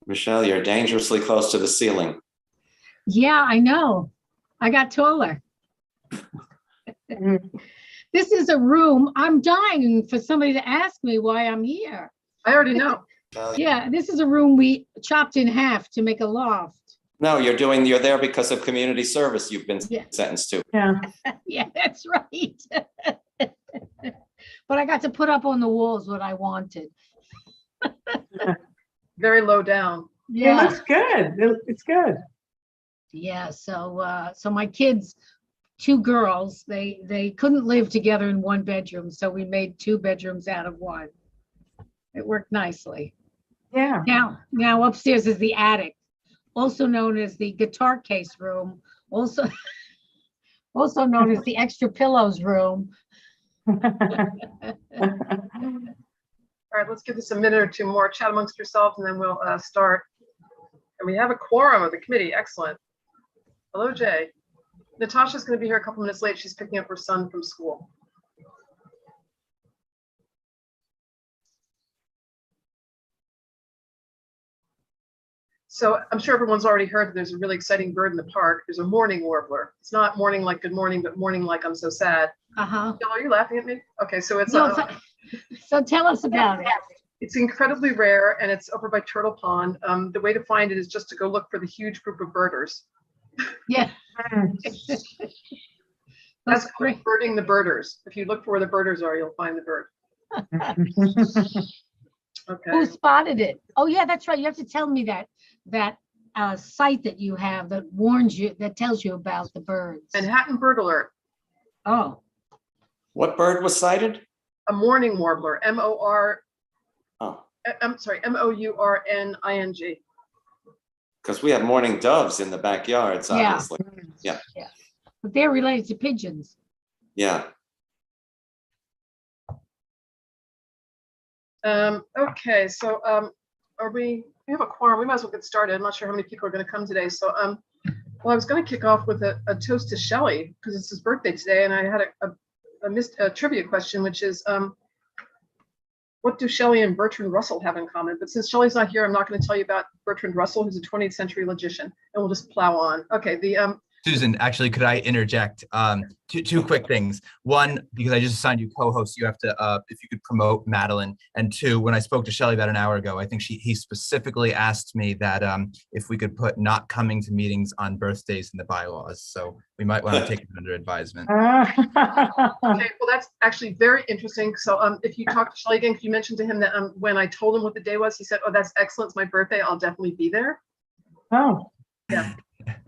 Michelle, you're dangerously close to the ceiling. Yeah, I know. I got taller. This is a room. I'm dying for somebody to ask me why I'm here. I already know. Yeah, this is a room we chopped in half to make a loft. No, you're there because of community service you've been Yeah. sentenced to. Yeah. Yeah, that's right. But I got to put up on the walls what I wanted. Very low down. It Yeah, looks good. It's good. yeah. So my kids, two girls, they couldn't live together in one bedroom, so we made two bedrooms out of one. It worked nicely. Yeah. Now upstairs is the attic, also known as the guitar case room, also known as the extra pillows room. All right, let's give this a minute or two more. Chat amongst yourselves, and then we'll start. And we have a quorum of the committee. Excellent. Hello, Jay. Natasha's going to be here a couple minutes late. She's picking up her son from school. So I'm sure everyone's already heard that there's a really exciting bird in the park. There's a mourning warbler. It's not mourning like good morning, but mourning like I'm so sad. Uh-huh. Jill, are you laughing at me? Okay, so it's No, so tell us about it. it's incredibly rare, and it's over by Turtle Pond. The way to find it is just to go look for the huge group of birders. Yeah. That's That's great. birding the birders. If you look for where the birders are, you'll find the bird. Okay. Who spotted it? Oh, yeah, that's right. You have to tell me that site that you have that warns you, that tells you about the birds. Manhattan Bird Alert. Oh, What bird was cited? A mourning warbler. M-O-R. Oh, I'm sorry. M-O-U-R-N-I-N-G. because we have mourning doves in the backyards, Yeah. obviously. Yeah. but they're related to pigeons. Yeah. Okay, so we have a quorum. We might as well get started. I'm not sure how many people are going to come today. So well, I was going to kick off with a toast to Shelley because it's his birthday today, and I had a trivia question, which is what do Shelley and Bertrand Russell have in common? But since Shelley's not here, I'm not going to tell you about Bertrand Russell, who's a 20th century logician, and we'll just plow on. Okay, Susan, actually, could I interject? Two quick things. One, because I just assigned you co-host, you have to, if you could promote Madeline. And two, when I spoke to Shelley about an hour ago, I think he specifically asked me that if we could put not coming to meetings on birthdays in the bylaws. So we might want to take it under advisement. Okay, well, that's actually very interesting. So if you talk to Shelley again, could you mention to him that when I told him what the day was, he said, oh, that's excellent. It's my birthday. I'll definitely be there. Oh. Yeah.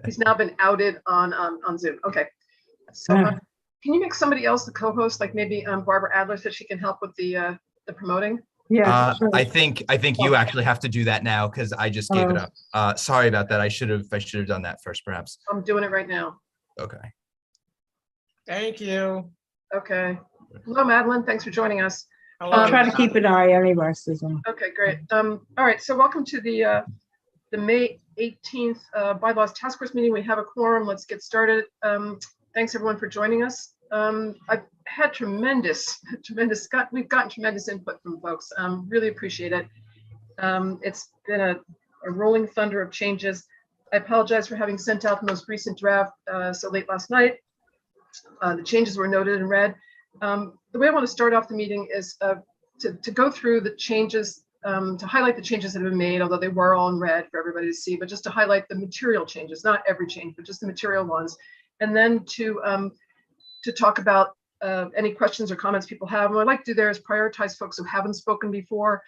He's now been outed on Zoom. Okay. So can you make somebody else the co-host, like maybe Barbara Adler, so she can help with the promoting? Yeah. Sure. I think you actually have to do that now because I just gave it up. Sorry about that. I should have done that first, perhaps. I'm doing it right now. Okay. Thank you. Okay. Hello, Madeline. Thanks for joining us. I'll try to keep an eye anyway, Susan. Okay, great. All right. So welcome to the May 18th Bylaws Task Force meeting. We have a quorum. Let's get started. Thanks everyone for joining us. I've had we've gotten tremendous input from folks. Really appreciate it. It's been a rolling thunder of changes. I apologize for having sent out the most recent draft so late last night. The changes were noted and read. The way I want to start off the meeting is to go through the changes, to highlight the changes that have been made, although they were all in red for everybody to see, but just to highlight the material changes, not every change, but just the material ones. And then to talk about any questions or comments people have. And what I'd like to do there is prioritize folks who haven't spoken before,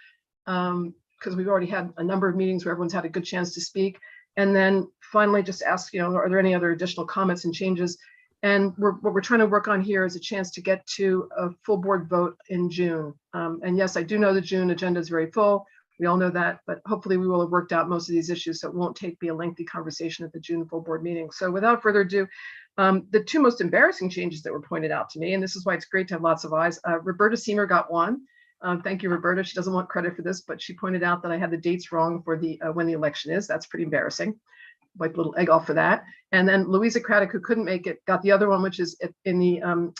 because we've already had a number of meetings where everyone's had a good chance to speak. And then finally, just ask, are there any other additional comments and changes? And what we're trying to work on here is a chance to get to a full board vote in June. And yes, I do know the June agenda is very full. We all know that, but hopefully we will have worked out most of these issues, so it won't be a lengthy conversation at the June full board meeting. So without further ado, the two most embarrassing changes that were pointed out to me, and this is why it's great to have lots of eyes. Roberta Seamer got one. Thank you, Roberta. She doesn't want credit for this, but she pointed out that I had the dates wrong for the when the election is. That's pretty embarrassing. Wipe a little egg off for that. And then Louisa Craddock, who couldn't make it, got the other one, which is in the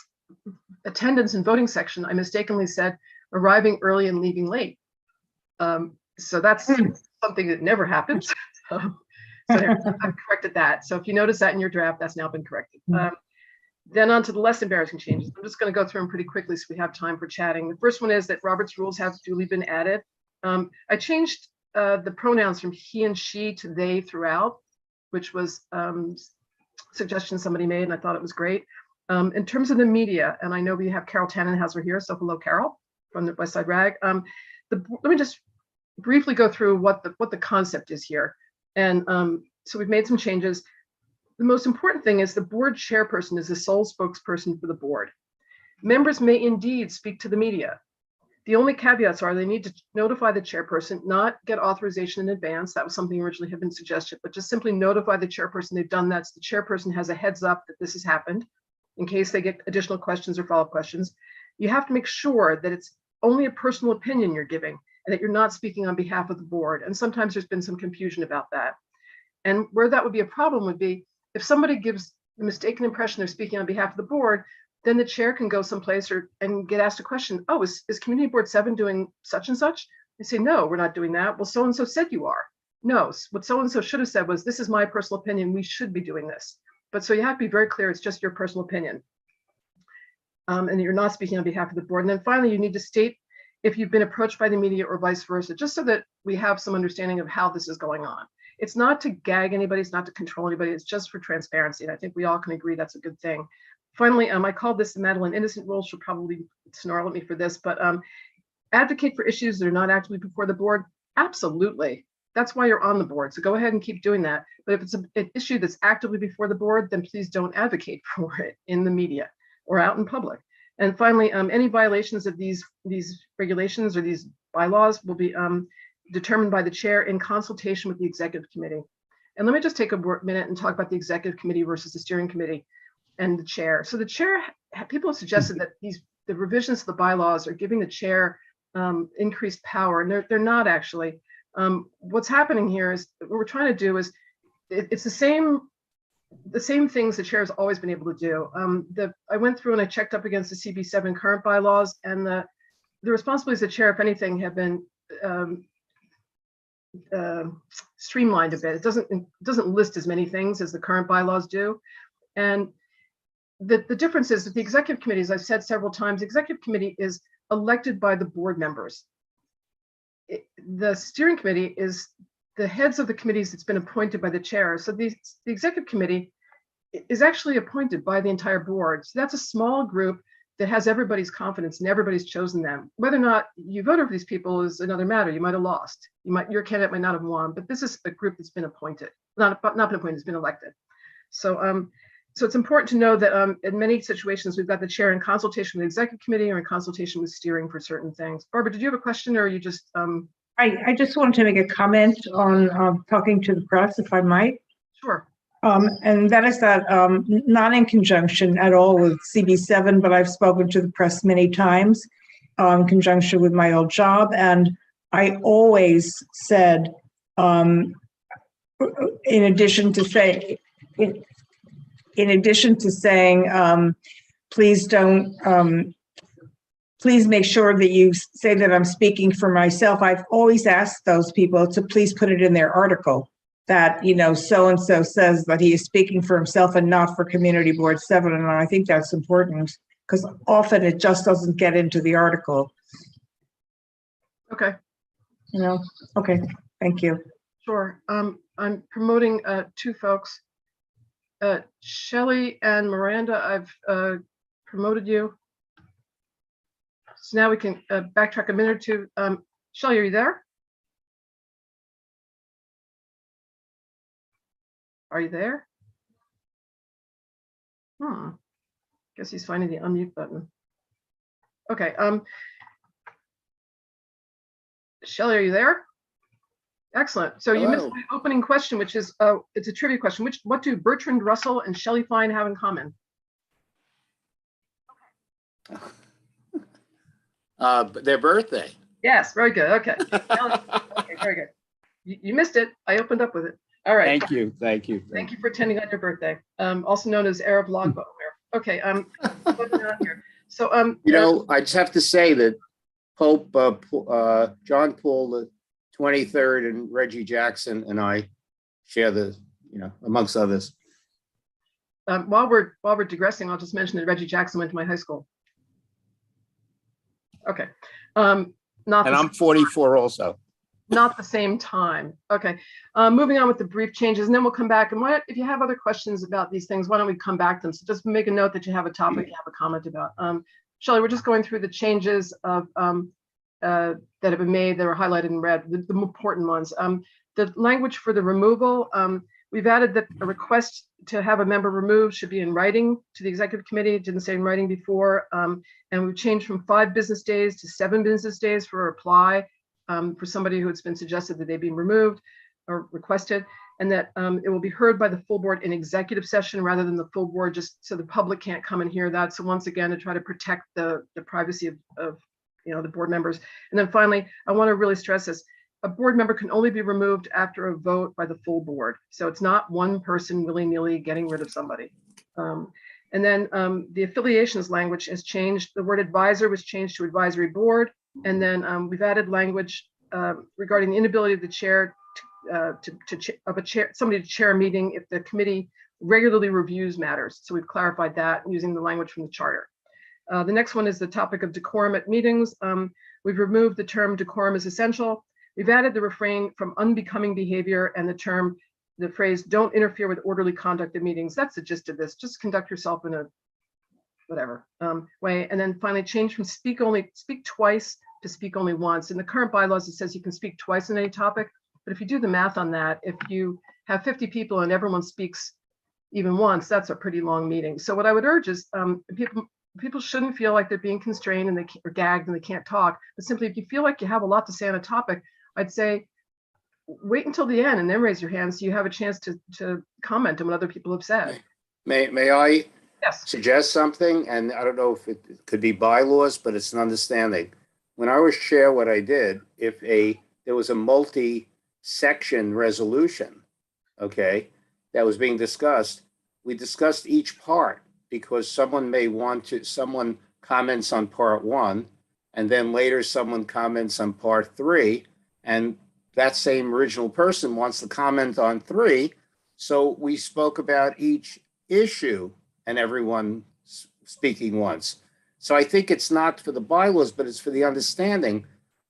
attendance and voting section. I mistakenly said arriving early and leaving late. So that's something that never happens. So I've corrected that. So if you notice that in your draft, that's now been corrected. Then on to the less embarrassing changes. I'm just going to go through them pretty quickly so we have time for chatting. The first one is that Robert's rules have duly been added. I changed the pronouns from he and she to they throughout, which was suggestion somebody made, and I thought it was great. In terms of the media, and I know we have Carol Tannenhauser here, so hello, Carol, from the West Side Rag. Let me just briefly go through what the concept is here. And so we've made some changes. The most important thing is the board chairperson is the sole spokesperson for the board. Members may indeed speak to the media. The only caveats are they need to notify the chairperson, not get authorization in advance. That was something originally had been suggested, but just simply notify the chairperson they've done that. So the chairperson has a heads up that this has happened in case they get additional questions or follow-up questions. You have to make sure that it's only a personal opinion you're giving and that you're not speaking on behalf of the board. And sometimes there's been some confusion about that. And where that would be a problem would be if somebody gives the mistaken impression they're speaking on behalf of the board, then the chair can go someplace and get asked a question. Oh, is Community Board 7 doing such and such? They say, no, we're not doing that. Well, so-and-so said you are. No, what so-and-so should have said was, this is my personal opinion. We should be doing this. But so you have to be very clear. It's just your personal opinion. And you're not speaking on behalf of the board. And then finally, you need to state if you've been approached by the media or vice versa, just so that we have some understanding of how this is going on. It's not to gag anybody. It's not to control anybody. It's just for transparency. And I think we all can agree that's a good thing. Finally, I called this the Madeline Innocent rule. She'll probably snarl at me for this, but advocate for issues that are not actively before the board. Absolutely. That's why you're on the board. So go ahead and keep doing that. But if it's an issue that's actively before the board, then please don't advocate for it in the media or out in public. And finally, any violations of these regulations or these bylaws will be determined by the chair in consultation with the executive committee. And let me just take a minute and talk about the executive committee versus the steering committee and the chair. So the chair, people have suggested that the revisions to the bylaws are giving the chair increased power, and they're not actually. What's happening here is what we're trying to do is it's the same things the chair has always been able to do. I went through and I checked up against the CB7 current bylaws, and the responsibilities of the chair, if anything, have been streamlined a bit. It doesn't list as many things as the current bylaws do, and the difference is that the executive committee, as I've said several times, the executive committee is elected by the board members. The steering committee is the heads of the committees that's been appointed by the chair. So the executive committee is actually appointed by the entire board. So that's a small group that has everybody's confidence and everybody's chosen them. Whether or not you voted for these people is another matter. You might have lost. Your candidate might not have won, but this is a group that's been appointed, not been appointed, it's been elected. So it's important to know that in many situations, we've got the chair in consultation with the executive committee or in consultation with steering for certain things. Barbara, did you have a question, or are you just? I just wanted to make a comment on talking to the press, if I might. Sure. And that is that not in conjunction at all with CB7, but I've spoken to the press many times in conjunction with my old job. And I always said, in addition to saying, please don't, please make sure that you say that I'm speaking for myself. I've always asked those people to please put it in their article that, so-and-so says that he is speaking for himself and not for Community Board 7. And I think that's important because often it just doesn't get into the article. Okay. Okay, thank you. Sure. I'm promoting two folks. Shelley and Miranda, I've promoted you. So now we can backtrack a minute or two. Shelley, are you there? Are you there? Guess he's finding the unmute button. Okay. Shelley, are you there? Excellent. So you missed my opening question, which is it's a trivia question. What do Bertrand Russell and Shelley Fine have in common? Their birthday. Yes, very good. Okay. Okay, very good. You missed it. I opened up with it. All right. Thank you. Thank you. Thank you for attending on your birthday. Also known as Arab Logbook. Okay. What's on here? So I just have to say that Pope John Paul 23rd, and Reggie Jackson and I share the, amongst others. While we're digressing, I'll just mention that Reggie Jackson went to my high school. Okay. Not And the I'm 44 also. not the same time. Okay. Moving on with the brief changes, and then we'll come back. And if you have other questions about these things, why don't we come back to them? So just make a note that you have a topic you have a comment about. Shelley, we're just going through the changes of that have been made that are highlighted in red, the important ones. The language for the removal, we've added that a request to have a member removed should be in writing to the executive committee. It didn't say in writing before. And we've changed from 5 business days to 7 business days for a reply for somebody who has been suggested that they be removed or requested, and that it will be heard by the full board in executive session rather than the full board, just so the public can't come and hear that. So once again, to try to protect the privacy of the board members. And then finally, I want to really stress this. A board member can only be removed after a vote by the full board. So it's not one person willy-nilly getting rid of somebody. And then the affiliations language has changed. The word advisor was changed to advisory board. And then we've added language regarding the inability of the chair somebody to chair a meeting if the committee regularly reviews matters. So we've clarified that using the language from the charter. The next one is the topic of decorum at meetings. We've removed the term decorum is essential. We've added the refrain from unbecoming behavior and the phrase don't interfere with orderly conduct at meetings. That's the gist of this. Just conduct yourself in a whatever way. And then finally change from speak twice to speak only once. In the current bylaws, it says you can speak twice on any topic. But if you do the math on that, if you have 50 people and everyone speaks even once, that's a pretty long meeting. So what I would urge is people shouldn't feel like they're being constrained and or gagged and they can't talk. But simply, if you feel like you have a lot to say on a topic, I'd say wait until the end and then raise your hand so you have a chance to comment on what other people have said. May I Yes. suggest something? And I don't know if it could be bylaws, but it's an understanding. When I was chair, what I did, if there was a multi-section resolution, okay, that was being discussed, we discussed each part because someone comments on part 1, and then later someone comments on part 3, and that same original person wants to comment on 3. So we spoke about each issue and everyone speaking once. So I think it's not for the bylaws, but it's for the understanding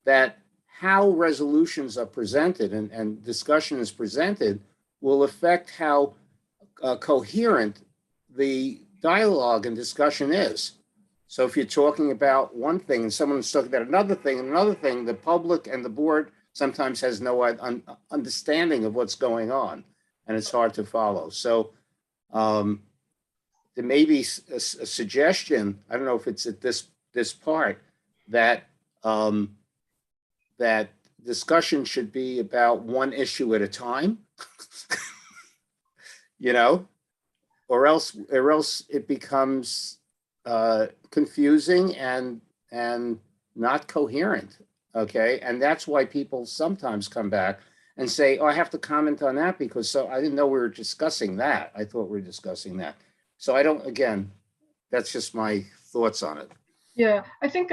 that how resolutions are presented and discussion is presented will affect how coherent the dialogue and discussion is. So if you're talking about one thing and someone's talking about another thing, the public and the board sometimes has no understanding of what's going on, and it's hard to follow. So there may be a suggestion, I don't know if it's at this part, that that discussion should be about one issue at a time, or else it becomes confusing and not coherent. Okay, and that's why people sometimes come back and say, "Oh, I have to comment on that because I didn't know we were discussing that. I thought we were discussing that." So that's just my thoughts on it. Yeah, I think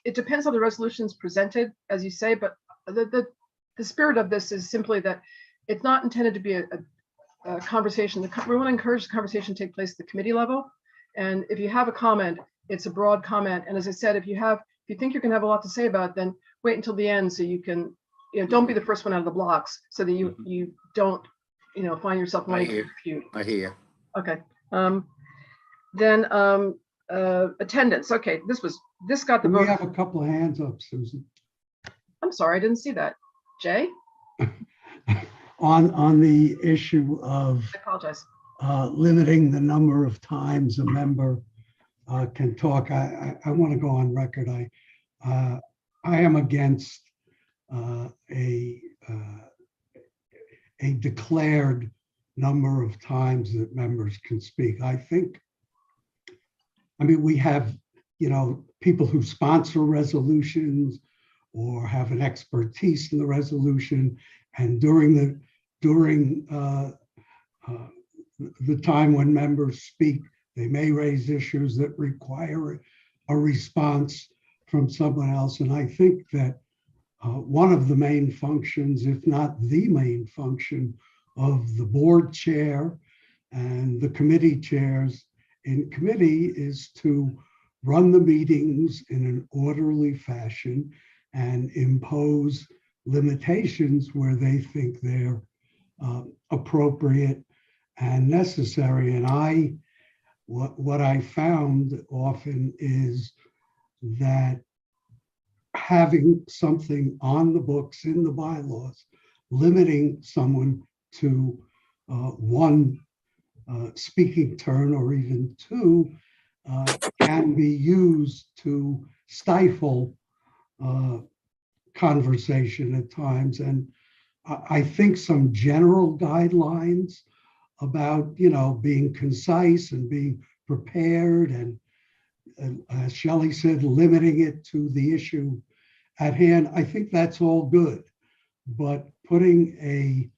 it depends on the resolutions presented, as you say, but the spirit of this is simply that it's not intended to be a conversation. We want to encourage the conversation to take place at the committee level. And if you have a comment, it's a broad comment. And as I said, if you think you're going to have a lot to say about it, then wait until the end so you can, don't be the first one out of the blocks so that you don't, find yourself wanting to refute. I hear you. Okay. Then attendance. Okay, this got the vote. We have a couple of hands up, Susan. I'm sorry, I didn't see that. Jay? On the issue of I apologize. limiting the number of times a member can talk, I want to go on record. I am against a declared number of times that members can speak. We have, people who sponsor resolutions or have an expertise in the resolution, and during the time when members speak, they may raise issues that require a response from someone else. And I think that one of the main functions, if not the main function, of the board chair and the committee chairs in committee is to run the meetings in an orderly fashion and impose limitations where they think they're appropriate and necessary. And what I found often is that having something on the books in the bylaws limiting someone to one speaking turn or even two can be used to stifle conversation at times. And I think some general guidelines about, being concise and being prepared and as Shelley said, limiting it to the issue at hand, I think that's all good. But putting a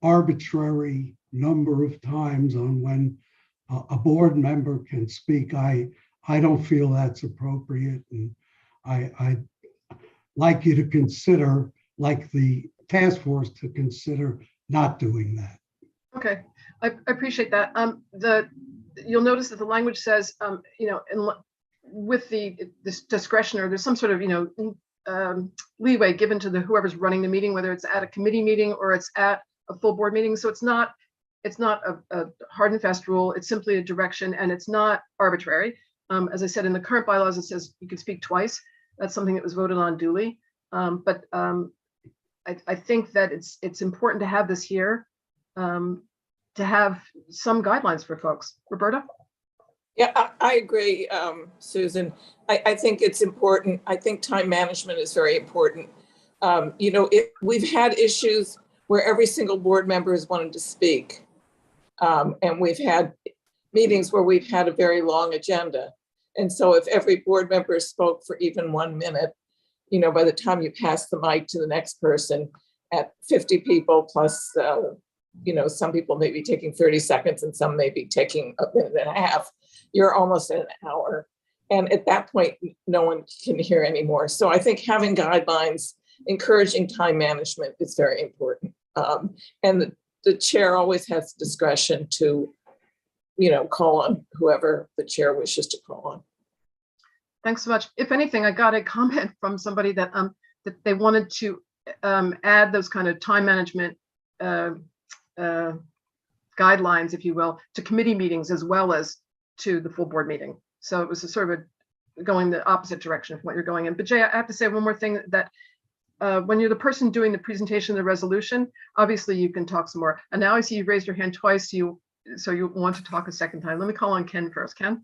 arbitrary number of times on when a board member can speak, I don't feel that's appropriate. And I'd like you to consider, like the task force, to consider not doing that. Okay, I appreciate that. You'll notice that the language says, with this discretion, or there's some sort of, leeway given to whoever's running the meeting, whether it's at a committee meeting or it's at a full board meeting. So it's not a hard and fast rule. It's simply a direction, and it's not arbitrary. As I said, in the current bylaws, it says you can speak twice. That's something that was voted on duly. But I think that it's important to have this here, to have some guidelines for folks. Roberta? Yeah, I agree, Susan. I think it's important. I think time management is very important. We've had issues where every single board member has wanted to speak. And we've had meetings where we've had a very long agenda. And so if every board member spoke for even 1 minute, by the time you pass the mic to the next person at 50 people plus, some people may be taking 30 seconds and some may be taking a minute and a half, you're almost at an hour. And at that point, no one can hear anymore. So I think having guidelines, encouraging time management is very important. And the chair always has discretion to, call on whoever the chair wishes to call on. Thanks so much. If anything, I got a comment from somebody that they wanted to add those kind of time management guidelines, if you will, to committee meetings as well as to the full board meeting. So it was a sort of going the opposite direction of what you're going in. But Jay, I have to say one more thing, that when you're the person doing the presentation of the resolution, obviously you can talk some more. And now I see you've raised your hand twice, so you want to talk a second time. Let me call on Ken first. Ken?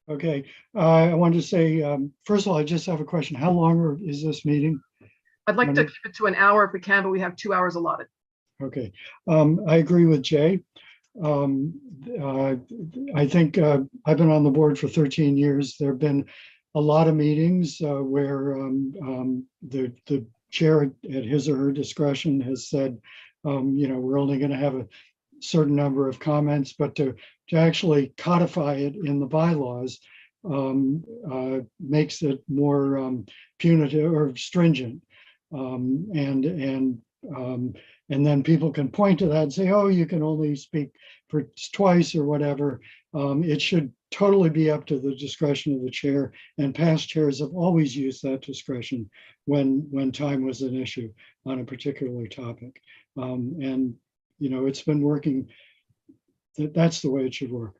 Okay, I wanted to say, first of all, I just have a question. How long is this meeting? I'd like to keep it to an hour if we can, but we have 2 hours allotted. Okay, I agree with Jay. I think I've been on the board for 13 years. There have been a lot of meetings where the chair at his or her discretion has said, we're only going to have a certain number of comments, but to actually codify it in the bylaws makes it more punitive or stringent. And then people can point to that and say, oh, you can only speak for twice or whatever. It should totally be up to the discretion of the chair, and past chairs have always used that discretion when time was an issue on a particular topic. And it's been working. That's the way it should work.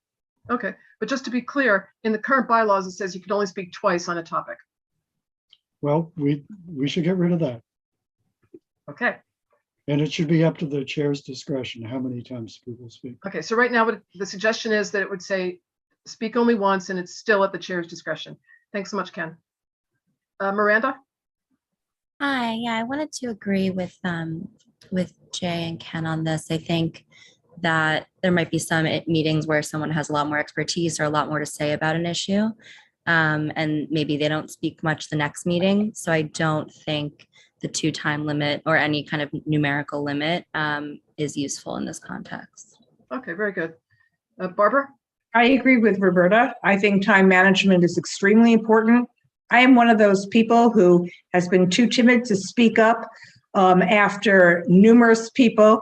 Okay, but just to be clear, in the current bylaws, it says you can only speak twice on a topic. Well, we should get rid of that. Okay. And it should be up to the chair's discretion how many times people speak. Okay, so right now, what the suggestion is that it would say speak only once, and it's still at the chair's discretion. Thanks so much, Ken. Miranda? Hi, yeah, I wanted to agree with Jay and Ken on this. I think that there might be some meetings where someone has a lot more expertise or a lot more to say about an issue, and maybe they don't speak much the next meeting. So I don't think the 2-time limit or any kind of numerical limit is useful in this context. Okay, very good. Barbara? I agree with Roberta. I think time management is extremely important. I am one of those people who has been too timid to speak up after numerous people,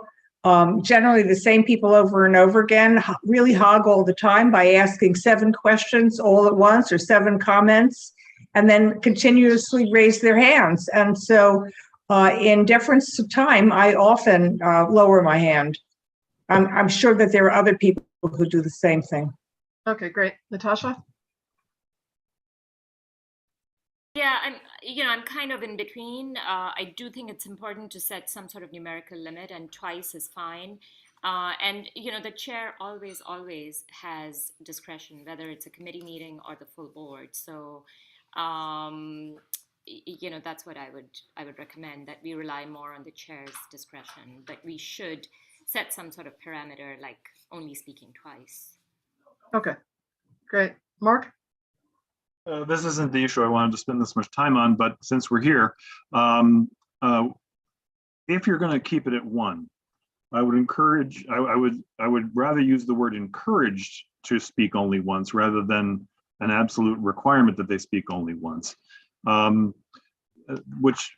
generally the same people over and over again, really hog all the time by asking 7 questions all at once or 7 comments, and then continuously raise their hands. And so in deference to time, I often lower my hand. I'm sure that there are other people who do the same thing. Okay, great. Natasha? Yeah, I'm kind of in between. I do think it's important to set some sort of numerical limit, and twice is fine. And the chair always has discretion, whether it's a committee meeting or the full board. So, that's what I would recommend, that we rely more on the chair's discretion, but we should set some sort of parameter, like only speaking twice. Okay, great. Mark? This isn't the issue I wanted to spend this much time on, but since we're here, if you're going to keep it at 1, I would encourage, I would rather use the word encouraged to speak only once rather than an absolute requirement that they speak only once, which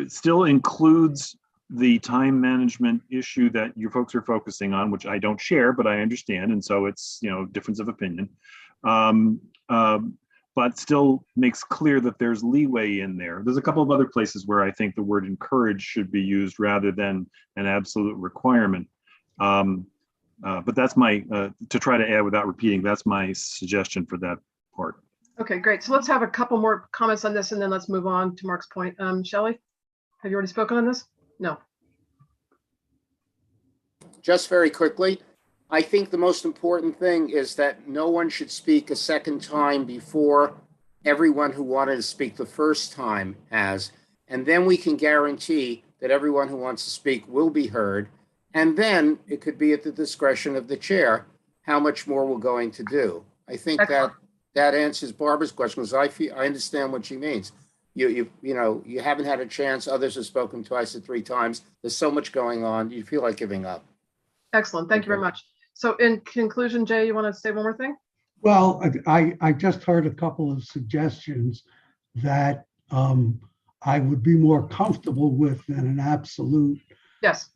still includes the time management issue that you folks are focusing on, which I don't share, but I understand. And so it's, difference of opinion. But still makes clear that there's leeway in there. There's a couple of other places where I think the word encourage should be used rather than an absolute requirement. But that's my, to try to add without repeating, that's my suggestion for that part. Okay, great. So let's have a couple more comments on this and then let's move on to Mark's point. Shelley, have you already spoken on this? No. Just very quickly, I think the most important thing is that no one should speak a second time before everyone who wanted to speak the first time has. And then we can guarantee that everyone who wants to speak will be heard. And then it could be at the discretion of the chair how much more we're going to do. I think that answers Barbara's question, because I understand what she means. You haven't had a chance. Others have spoken twice or 3 times. There's so much going on. You feel like giving up. Excellent. Thank you very much. So in conclusion, Jay, you want to say one more thing? Well, I just heard a couple of suggestions that I would be more comfortable with than an absolute. Yes.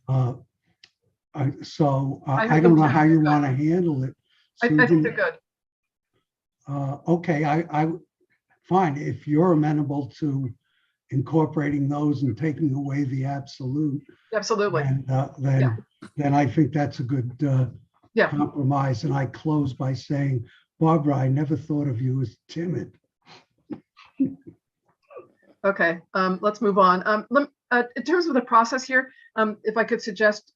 So I don't know how you want to handle it. I think they're good. Okay, I fine. If you're amenable to incorporating those and taking away the absolute. Absolutely. And then I think that's a good compromise. And I close by saying, Barbara, I never thought of you as timid. Okay, let's move on. In terms of the process here, if I could suggest,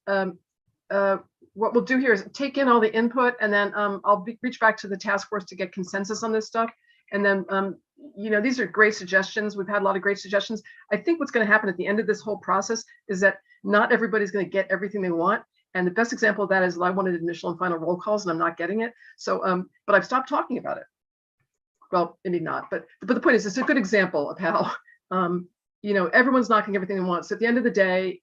what we'll do here is take in all the input, and then I'll reach back to the task force to get consensus on this stuff. And then, these are great suggestions. We've had a lot of great suggestions. I think what's going to happen at the end of this whole process is that not everybody's going to get everything they want. And the best example of that is I wanted initial and final roll calls, and I'm not getting it. So, but I've stopped talking about it. Well, maybe not, but the point is, it's a good example of how, everyone's not getting everything they want. So at the end of the day,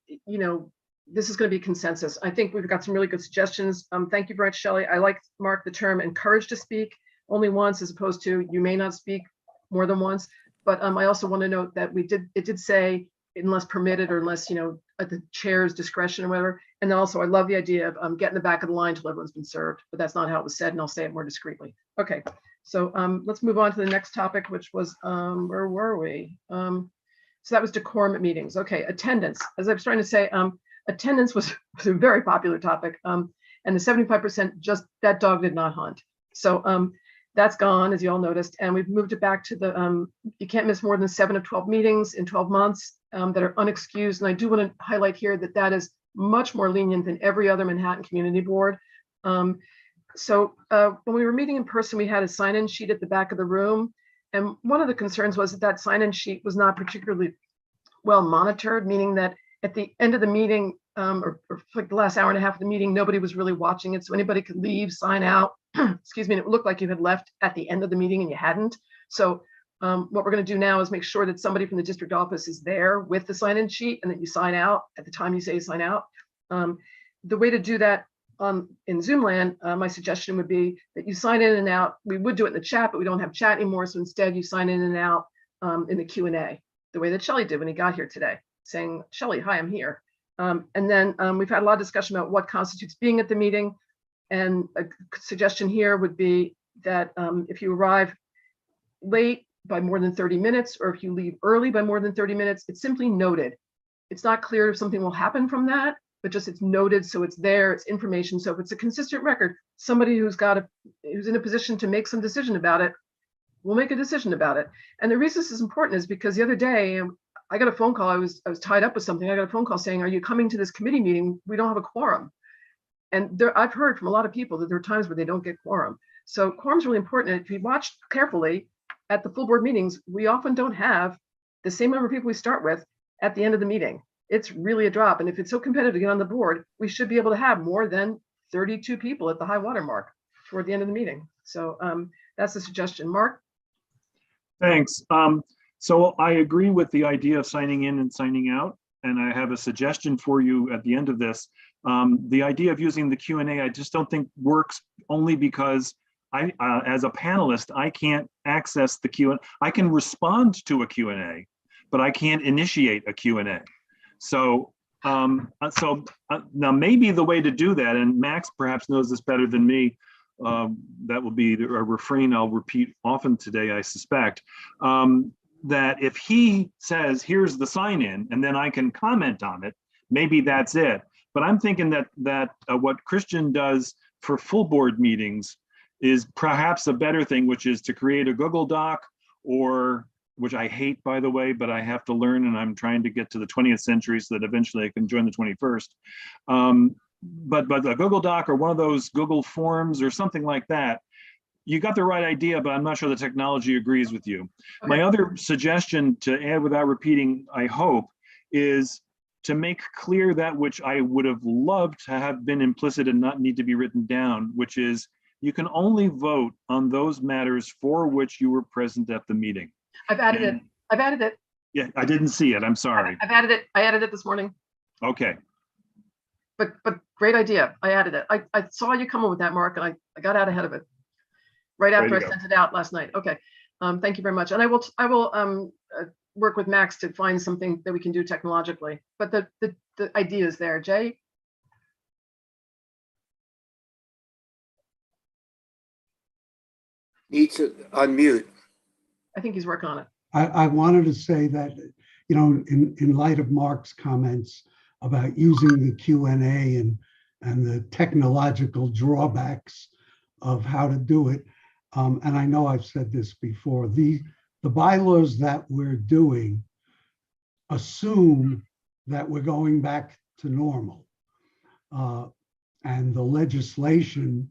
this is going to be consensus. I think we've got some really good suggestions. Thank you very much, Shelley. I like, Mark, the term encouraged to speak only once, as opposed to you may not speak more than once. But I also want to note that it did say unless permitted or unless, at the chair's discretion or whatever. And then also I love the idea of getting the back of the line till everyone's been served, but that's not how it was said, and I'll say it more discreetly. Okay, so let's move on to the next topic, which was, where were we? So that was decorum at meetings. Okay, attendance. As I was trying to say, attendance was a very popular topic. And the 75% just, that dog did not hunt. So that's gone, as you all noticed. And we've moved it back to the, you can't miss more than 7 of 12 meetings in 12 months that are unexcused. And I do want to highlight here that that is much more lenient than every other Manhattan community board. So when we were meeting in person, we had a sign-in sheet at the back of the room. And one of the concerns was that sign-in sheet was not particularly well monitored, meaning that at the end of the meeting, or like the last hour and a half of the meeting, nobody was really watching it. So anybody could leave, sign out, excuse me, and it looked like you had left at the end of the meeting and you hadn't. So what we're going to do now is make sure that somebody from the district office is there with the sign-in sheet and that you sign out at the time you say you sign out. The way to do that in Zoom land, my suggestion would be that you sign in and out. We would do it in the chat, but we don't have chat anymore. So instead you sign in and out in the Q&A, the way that Shelley did when he got here today, saying, Shelley, hi, I'm here. And then we've had a lot of discussion about what constitutes being at the meeting. And a suggestion here would be that if you arrive late by more than 30 minutes, or if you leave early by more than 30 minutes, it's simply noted. It's not clear if something will happen from that, but just it's noted, so it's there, it's information. So if it's a consistent record, somebody who's in a position to make some decision about it will make a decision about it. And the reason this is important is because the other day I got a phone call. I was tied up with something. I got a phone call saying, "Are you coming to this committee meeting? We don't have a quorum." And I've heard from a lot of people that there are times where they don't get quorum. So quorum is really important. And if you watch carefully at the full board meetings, we often don't have the same number of people we start with at the end of the meeting. It's really a drop. And if it's so competitive to get on the board, we should be able to have more than 32 people at the high water mark toward the end of the meeting. So that's a suggestion. Mark? Thanks. So I agree with the idea of signing in and signing out. And I have a suggestion for you at the end of this. The idea of using the Q&A, I just don't think works, only because I, as a panelist, I can't access the Q&A. I can respond to a Q&A, but I can't initiate a Q&A. So, now maybe the way to do that, and Max perhaps knows this better than me, that will be a refrain I'll repeat often today, I suspect, that if he says, here's the sign in, and then I can comment on it, maybe that's it. But I'm thinking that what Christian does for full board meetings is perhaps a better thing, which is to create a Google Doc, or, which I hate, by the way, but I have to learn, and I'm trying to get to the 20th century so that eventually I can join the 21st. But a Google Doc or one of those Google Forms or something like that, you got the right idea, but I'm not sure the technology agrees with you. Okay. My other suggestion, to add without repeating, I hope, is to make clear that which I would have loved to have been implicit and not need to be written down, which is you can only vote on those matters for which you were present at the meeting. I've added it. I've added it. Yeah, I didn't see it. I'm sorry. I've added it. I added it this morning. Okay. But great idea. I added it. I saw you come up with that, Mark, and I got out ahead of it right after I sent it out last night. Okay. Thank you very much. And I will work with Max to find something that we can do technologically. But the idea is there. Jay? Needs to unmute. I think he's working on it. I wanted to say that, you know, in light of Mark's comments about using the Q&A and the technological drawbacks of how to do it, and I know I've said this before, the bylaws that we're doing assume that we're going back to normal. And the legislation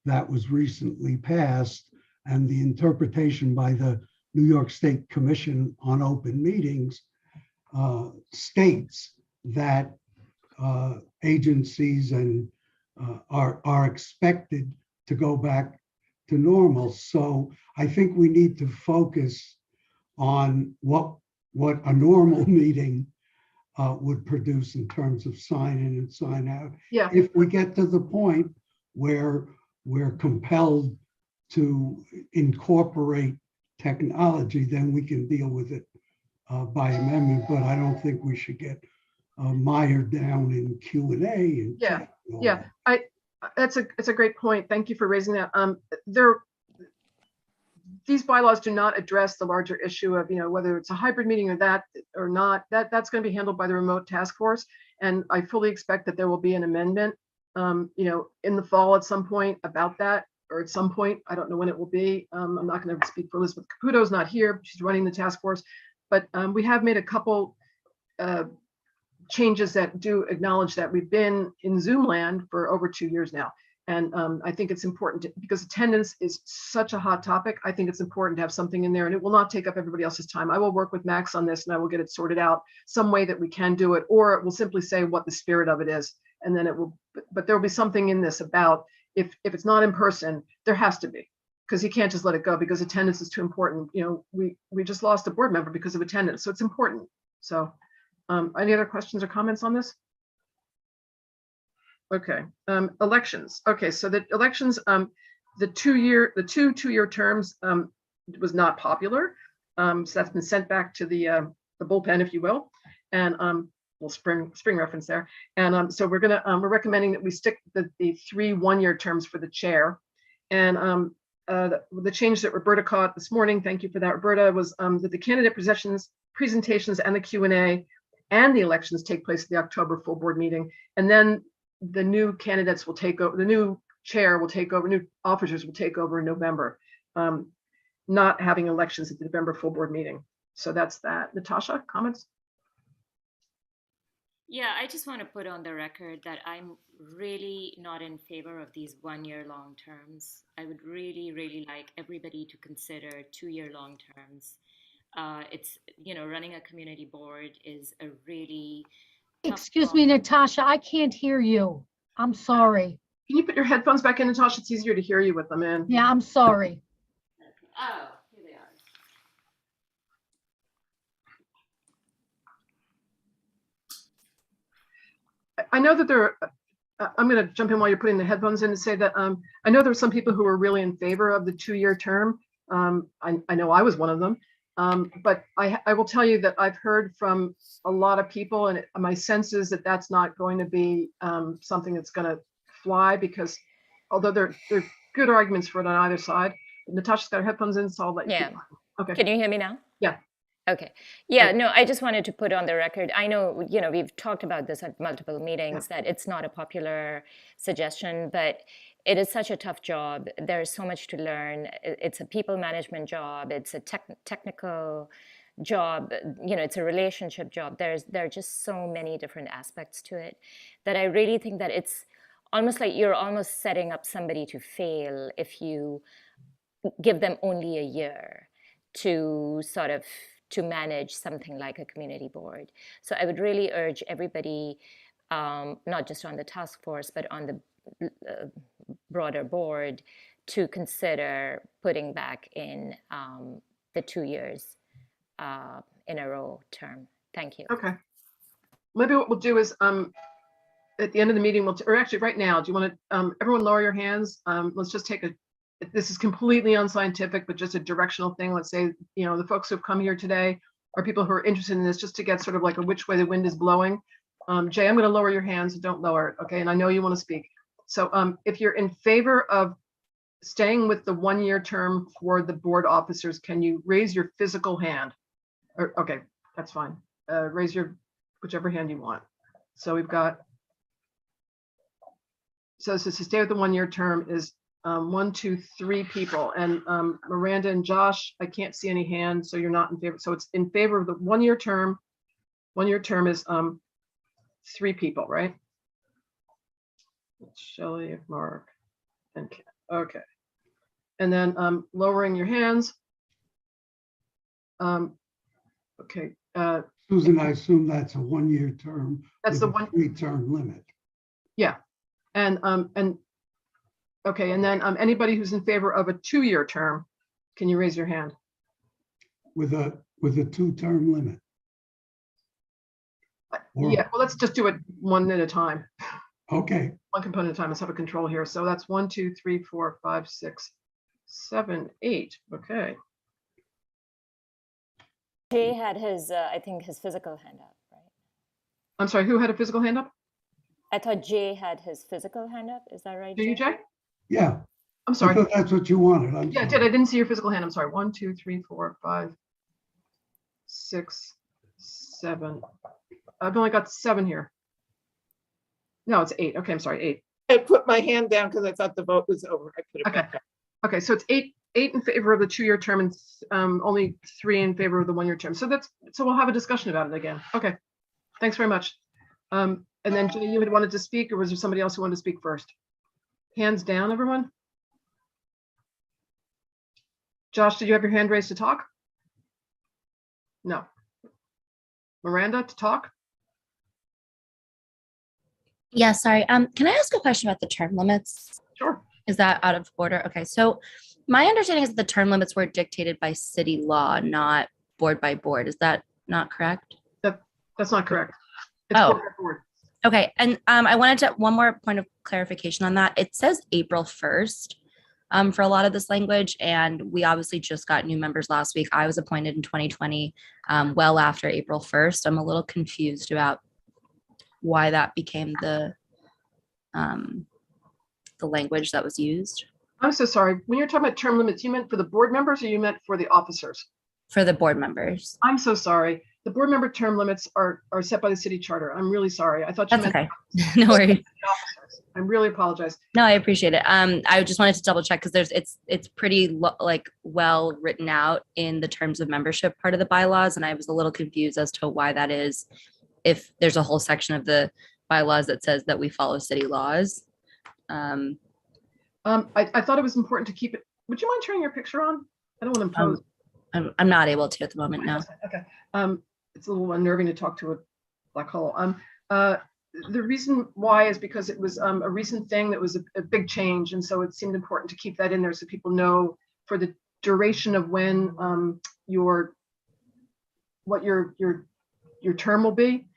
that was recently passed and the interpretation by the New York State Commission on Open Meetings states that agencies and are expected to go back to normal. So I think we need to focus on what a normal meeting would produce in terms of sign in and sign out. Yeah. If we get to the point where we're compelled to incorporate technology, then we can deal with it by amendment. But I don't think we should get mired down in Q&A. Yeah. It's a great point. Thank you for raising that. These bylaws do not address the larger issue of, you know, whether it's a hybrid meeting or not. That's going to be handled by the remote task force. And I fully expect that there will be an amendment, you know, in the fall at some point about that, or at some point. I don't know when it will be. I'm not going to speak for Elizabeth Caputo's not here. She's running the task force. But we have made a couple changes that do acknowledge that we've been in Zoom land for over 2 years now. And I think it's important because attendance is such a hot topic. I think it's important to have something in there, and it will not take up everybody else's time. I will work with Max on this and I will get it sorted out some way that we can do it, or it will simply say what the spirit of it is. And then it will, but there will be something in this about if it's not in person, there has to be, because you can't just let it go because attendance is too important. You know, we just lost a board member because of attendance. So it's important. So any other questions or comments on this? Okay, elections. Okay, so the elections, the two two-year terms was not popular. So that's been sent back to the bullpen, if you will. And well, spring reference there. And so we're recommending that we stick the 3 one-year terms for the chair. And the change that Roberta caught this morning, thank you for that, Roberta, was that the candidate presentations and the Q&A and the elections take place at the October full board meeting. And then the new candidates will take over, the new chair will take over, new officers will take over in November, not having elections at the November full board meeting. So that's that. Natasha, comments? Yeah, I just want to put on the record that I'm really not in favor of these 1-year long terms. I would really, really like everybody to consider 2-year long terms. It's, running a community board is a really tough Excuse me, Natasha, I can't hear you. I'm sorry. Can you put your headphones back in, Natasha? It's easier to hear you with them in. Yeah, I'm sorry. Oh, here they are. I know that I'm going to jump in while you're putting the headphones in to say that I know there are some people who are really in favor of the 2-year term. I know I was one of them. But I will tell you that I've heard from a lot of people, and my sense is that that's not going to be something that's going to fly, because although there are good arguments for it on either side. Natasha's got her headphones in, so I'll let you. Yeah. Okay. Can you hear me now? Yeah. Okay. Yeah, no, I just wanted to put on the record. I know, we've talked about this at multiple meetings, that it's not a popular suggestion, but it is such a tough job. There's so much to learn. It's a people management job. It's a technical job. It's a relationship job. There are just so many different aspects to it that I really think that it's almost like you're almost setting up somebody to fail if you give them only a year to manage something like a community board. So I would really urge everybody, not just on the task force, but on the broader board, to consider putting back in the 2 years in a row term. Thank you. Okay. Maybe what we'll do is at the end of the meeting, or actually right now, do you want to everyone lower your hands? Let's just take this is completely unscientific, but just a directional thing. Let's say, the folks who've come here today are people who are interested in this, just to get sort of like a which way the wind is blowing. Jay, I'm going to lower your hands, so don't lower it. Okay. And I know you want to speak. So if you're in favor of staying with the 1-year term for the board officers, can you raise your physical hand? Okay, that's fine. Raise your whichever hand you want. So we've got, so to stay with the 1-year term is 1, 2, 3 people. And Miranda and Josh, I can't see any hands, so you're not in favor. So it's in favor of the 1-year term. 1-year term is 3 people, right? Shelley, Mark, and Ken. Okay. And then lowering your hands. Okay. Susan, I assume that's a 1-year term. That's with the a 3-term limit. Yeah. And okay. And then anybody who's in favor of a 2-year term, can you raise your hand? With a 2-term limit. Yeah. Well, let's just do it one at a time. Okay. One component at a time. Let's have a control here. So that's 1, 2, 3, 4, 5, 6, 7, 8. Okay. Jay had his, I think, his physical hand up, right? I'm sorry, who had a physical hand up? I thought Jay had his physical hand up. Is that right? Do you, Jay? Yeah. I'm sorry. I thought that's what you wanted. Yeah, I did. I didn't see your physical hand. I'm sorry. 1, 2, 3, 4, 5, 6, 7. I've only got 7 here. No, it's 8. Okay, I'm sorry, 8. I put my hand down because I thought the vote was over. I put it back up. Okay, so it's 8 in favor of the 2-year term and only 3 in favor of the 1-year term. So we'll have a discussion about it again. Okay, thanks very much. And then Jay, you had wanted to speak, or was there somebody else who wanted to speak first? Hands down, everyone. Josh, did you have your hand raised to talk? No. Miranda, to talk? Yeah, sorry. Can I ask a question about the term limits? Sure. Is that out of order? Okay, so my understanding is that the term limits were dictated by city law, not board by board. Is that not correct? That's not correct. It's Oh. board by board. Okay, and I wanted to one more point of clarification on that. It says April 1st. for a lot of this language. And we obviously just got new members last week. I was appointed in 2020, well after April 1st. I'm a little confused about why that became the language that was used. I'm so sorry. When you're talking about term limits, you meant for the board members or you meant for the officers? For the board members. I'm so sorry. The board member term limits are set by the city charter. I'm really sorry. I thought you That's meant okay. No worries. officers. I really apologize. No, I appreciate it. I just wanted to double check because it's pretty like well written out in the terms of membership part of the bylaws, and I was a little confused as to why that is. If there's a whole section of the bylaws that says that we follow city laws. I thought it was important to keep it. Would you mind turning your picture on? I don't want to impose. I'm not able to at the moment, no. Okay. It's a little unnerving to talk to a black hole. The reason why is because it was a recent thing that was a big change, and so it seemed important to keep that in there so people know for the duration of when what your term will be,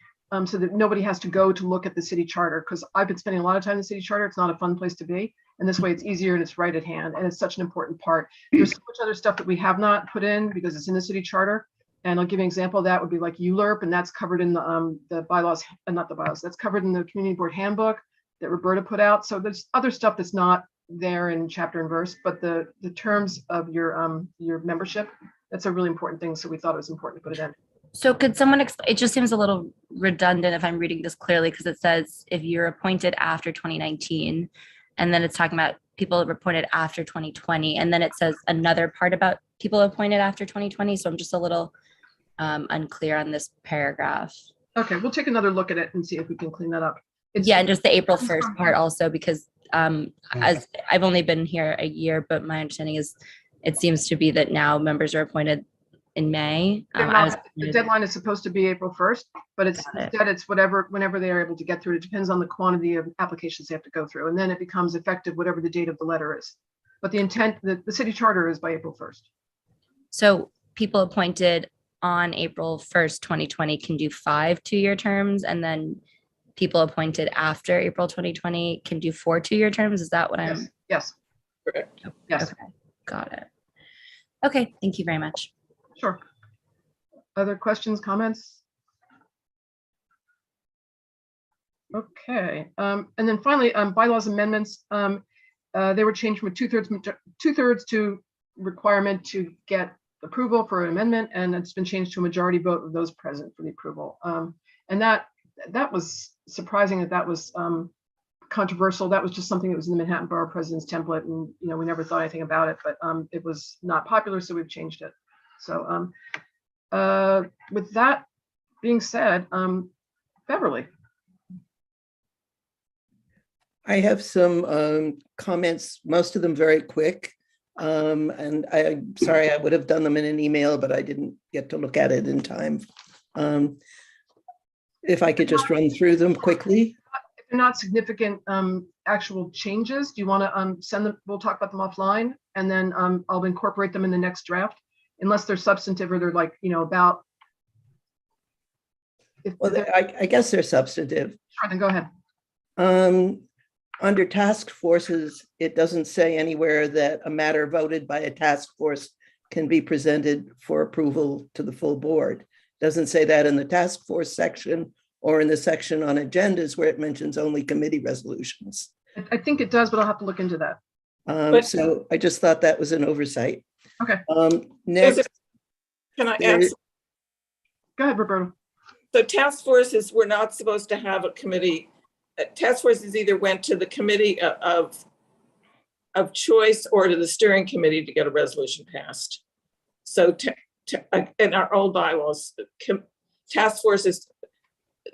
so that nobody has to go to look at the city charter. Because I've been spending a lot of time in the city charter. It's not a fun place to be, and this way it's easier and it's right at hand, and it's such an important part. There's so much other stuff that we have not put in because it's in the city charter. And I'll give you an example of that would be like ULURP, and that's covered in the bylaws, not the bylaws, that's covered in the community board handbook that Roberta put out. So there's other stuff that's not there in chapter and verse, but the terms of your membership, that's a really important thing. So we thought it was important to put it in. So could someone explain, it just seems a little redundant if I'm reading this clearly, because it says if you're appointed after 2019, and then it's talking about people appointed after 2020, and then it says another part about people appointed after 2020. So I'm just a little unclear on this paragraph. Okay, we'll take another look at it and see if we can clean that up. Yeah, and just the April 1st part also, because as I've only been here a year, but my understanding is it seems to be that now members are appointed in May. The deadline is supposed to be April 1st, but instead it's whenever they are able to get through it. It depends on the quantity of applications they have to go through, and then it becomes effective whatever the date of the letter is. But the intent, the city charter is by April 1st. So people appointed on April 1st, 2020 can do 5 2-year terms, and then people appointed after April 2020 can do 4 2-year terms. Is that what I'm? Yes. Correct. Yes. Okay. Got it. Okay. Thank you very much. Sure. Other questions, comments? Okay. And then finally, bylaws amendments. They were changed from a two-thirds to requirement to get approval for an amendment, and it's been changed to a majority vote of those present for the approval. And that was surprising that was controversial. That was just something that was in the Manhattan Borough President's template, and we never thought anything about it, but it was not popular, so we've changed it. So with that being said, Beverly. I have some comments, most of them very quick. And I'm sorry, I would have done them in an email, but I didn't get to look at it in time. If I could just run through them quickly. If they're not significant actual changes, do you want to send them? We'll talk about them offline, and then I'll incorporate them in the next draft, unless they're substantive or they're like, about. Well, I guess they're substantive. Sure, then go ahead. Under task forces, it doesn't say anywhere that a matter voted by a task force can be presented for approval to the full board. Doesn't say that in the task force section or in the section on agendas where it mentions only committee resolutions. I think it does, but I'll have to look into that. So I just thought that was an oversight. Okay. Next. Can I add? Go ahead, Roberta. So task forces were not supposed to have a committee. Task forces either went to the committee of choice or to the steering committee to get a resolution passed. So in our old bylaws, task forces.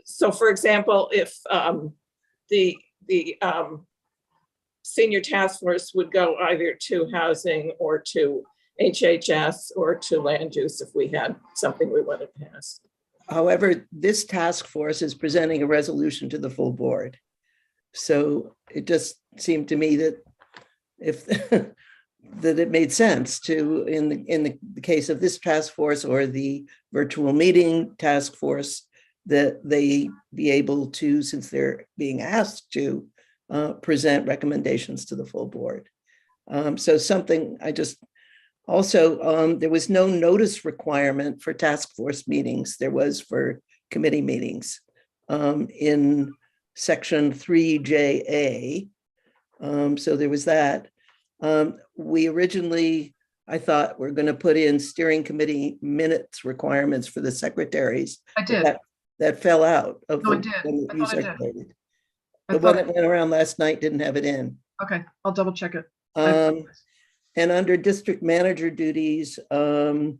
So for example, if the senior task force would go either to housing or to HHS or to land use if we had something we wanted passed. However, this task force is presenting a resolution to the full board. So it just seemed to me that that it made sense to, in the case of this task force or the virtual meeting task force, that they be able to, since they're being asked to, present recommendations to the full board. So something I just, also, there was no notice requirement for task force meetings. There was for committee meetings in section 3JA. So there was that. We originally, I thought we're going to put in steering committee minutes requirements for the secretaries. I did. That fell out of No, the I did. one that I you thought I did. circulated. I The thought one I that went around last night didn't have it in. Okay, I'll double check it. And under district manager duties, the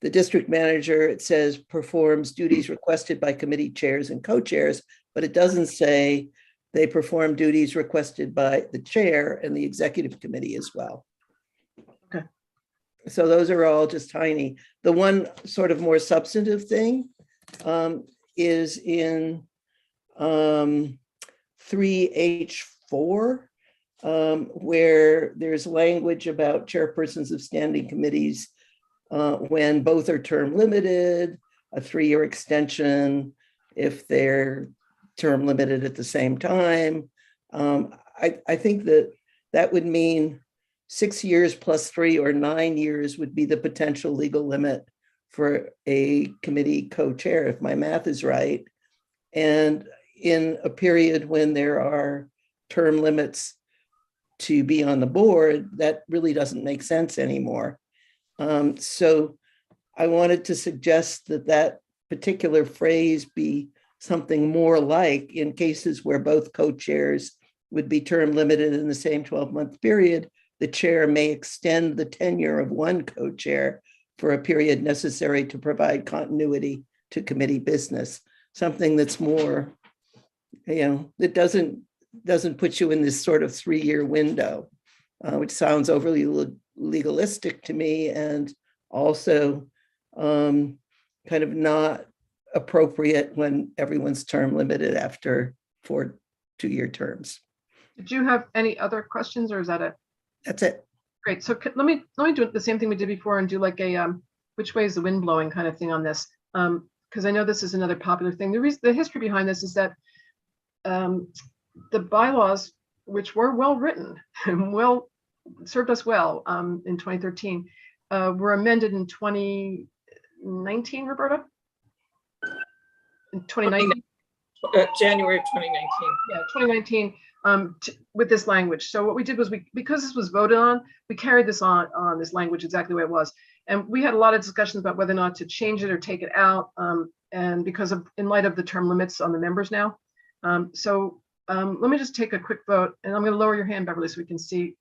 district manager, it says performs duties requested by committee chairs and co-chairs, but it doesn't say they perform duties requested by the chair and the executive committee as well. Okay. So those are all just tiny. The one sort of more substantive thing is in 3H4, where there's language about chairpersons of standing committees when both are term limited, a 3-year extension if they're term limited at the same time. I think that would mean 6 years plus 3 or 9 years would be the potential legal limit for a committee co-chair, if my math is right. And in a period when there are term limits to be on the board, that really doesn't make sense anymore. So I wanted to suggest that that particular phrase be something more like, in cases where both co-chairs would be term limited in the same 12-month period, the chair may extend the tenure of one co-chair for a period necessary to provide continuity to committee business. Something that's more, that doesn't put you in this sort of 3-year window, which sounds overly legalistic to me, and also kind of not appropriate when everyone's term limited after 4 2-year terms. Did you have any other questions, or is that it? That's it. Great. So let me do the same thing we did before and do like a which way is the wind blowing kind of thing on this, because I know this is another popular thing. The history behind this is that the bylaws, which were well written and served us well in 2013, were amended in 2019, Roberta? In 2019? January of 2019. Yeah, 2019, with this language. So what we did was because this was voted on, we carried this on this language exactly the way it was. And we had a lot of discussions about whether or not to change it or take it out. And because in light of the term limits on the members now. Let me just take a quick vote, and I'm going to lower your hand, Beverly, so we can see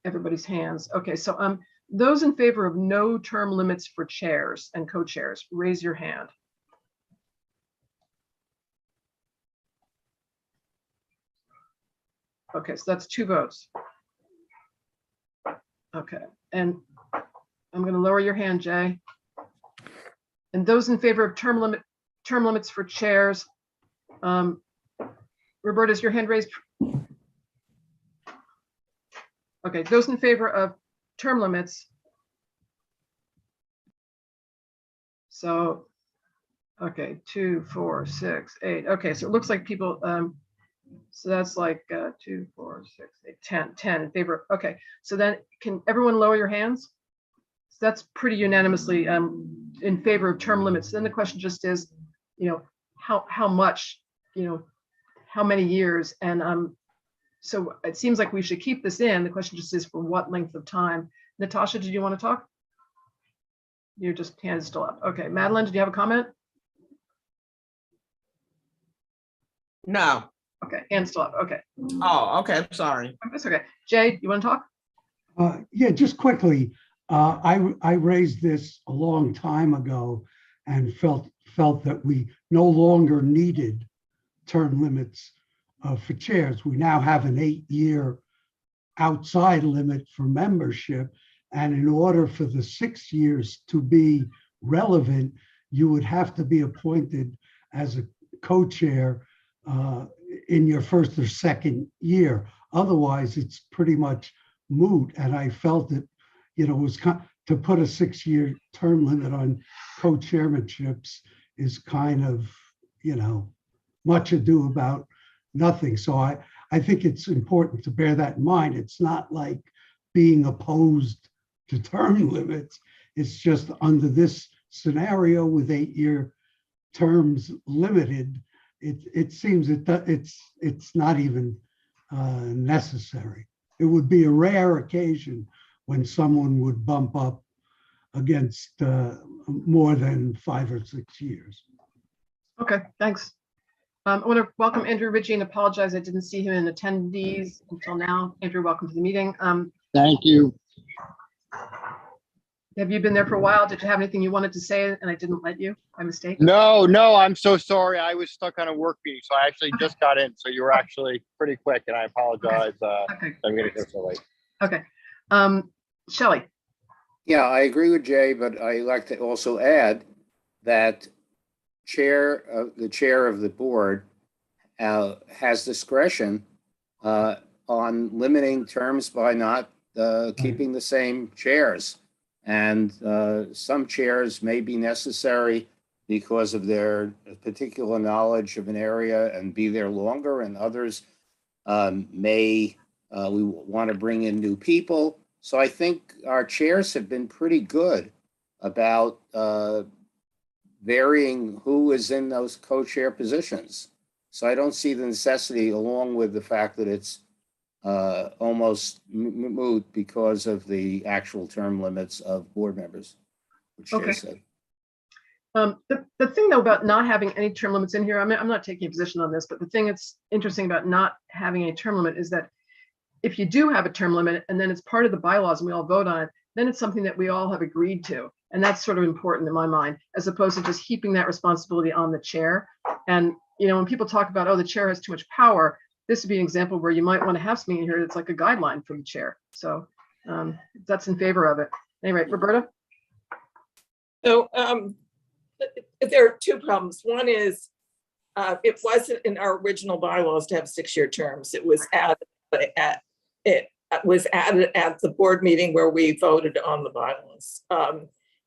everybody's hands. Okay, so those in favor of no term limits for chairs and co-chairs, raise your hand. Okay, so that's 2 votes. Okay, and I'm going to lower your hand, Jay. And those in favor of term limits for chairs, Roberta, is your hand raised? Okay, those in favor of term limits. So, okay, 2, 4, 6, 8. Okay, so it looks like people, so that's like 2, 4, 6, 8, 10 in favor. Okay, so then can everyone lower your hands? So that's pretty unanimously in favor of term limits. Then the question just is, how much, how many years? And so it seems like we should keep this in. The question just is for what length of time. Natasha, did you want to talk? You're just hand is still up. Okay, Madeline, did you have a comment? No. Okay, hand still up. Okay. Oh, okay. I'm sorry. That's okay. Jay, you want to talk? Yeah, just quickly. I raised this a long time ago and felt that we no longer needed term limits for chairs. We now have an 8-year outside limit for membership. And in order for the 6 years to be relevant, you would have to be appointed as a co-chair in your first or second year. Otherwise, it's pretty much moot. And I felt that, it was to put a 6-year term limit on co-chairmanships is kind of, much ado about nothing. So I I think it's important to bear that in mind. It's not like being opposed to term limits. It's just under this scenario with 8-year terms limited, it seems it's not even necessary. It would be a rare occasion when someone would bump up against more than 5 or 6 years. Okay, thanks. I want to welcome Andrew Ritchie and apologize I didn't see him in attendees until now. Andrew, welcome to the meeting. Thank you. Have you been there for a while? Did you have anything you wanted to say and I didn't let you by mistake? No, I'm so sorry. I was stuck on a work meeting, so I actually just got in. So you were actually pretty quick, and I apologize. Okay. I'm getting here so late. Okay. Shelley. Yeah, I agree with Jay, but I like to also add that the chair of the board has discretion on limiting terms by not keeping the same chairs. And some chairs may be necessary because of their particular knowledge of an area and be there longer, and others we want to bring in new people. So I think our chairs have been pretty good about varying who is in those co-chair positions. So I don't see the necessity, along with the fact that it's almost moot because of the actual term limits of board members, which Jay said. The thing though about not having any term limits in here, I mean, I'm not taking a position on this, but the thing that's interesting about not having a term limit is that if you do have a term limit and then it's part of the bylaws and we all vote on it, then it's something that we all have agreed to. And that's sort of important in my mind, as opposed to just heaping that responsibility on the chair. And, you know, when people talk about, oh, the chair has too much power, this would be an example where you might want to have something in here that's like a guideline from the chair. So that's in favor of it. Anyway, Roberta? So there are two problems. One is it wasn't in our original bylaws to have 6-year terms. It was added at the board meeting where we voted on the bylaws.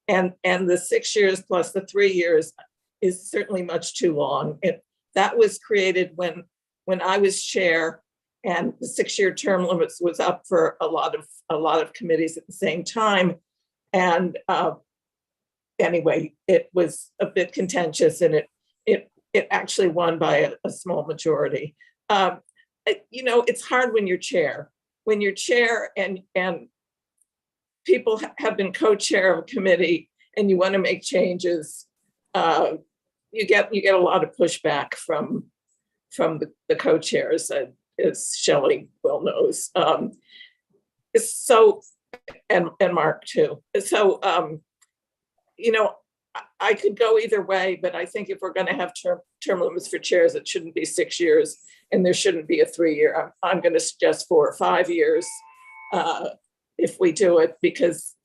And the 6 years plus the 3 years is certainly much too long. That was created when I was chair, and the 6-year term limits was up for a lot of committees at the same time. And anyway, it was a bit contentious, and it actually won by a small majority. You know, it's hard when you're chair. When you're chair and people have been co-chair of a committee and you want to make changes, you get a lot of pushback from the co-chairs, as Shelley well knows. So, and Mark too. So, you know, I could go either way, but I think if we're going to have term limits for chairs, it shouldn't be 6 years, and there shouldn't be a 3-year. I'm going to suggest 4 or 5 years if we do it, because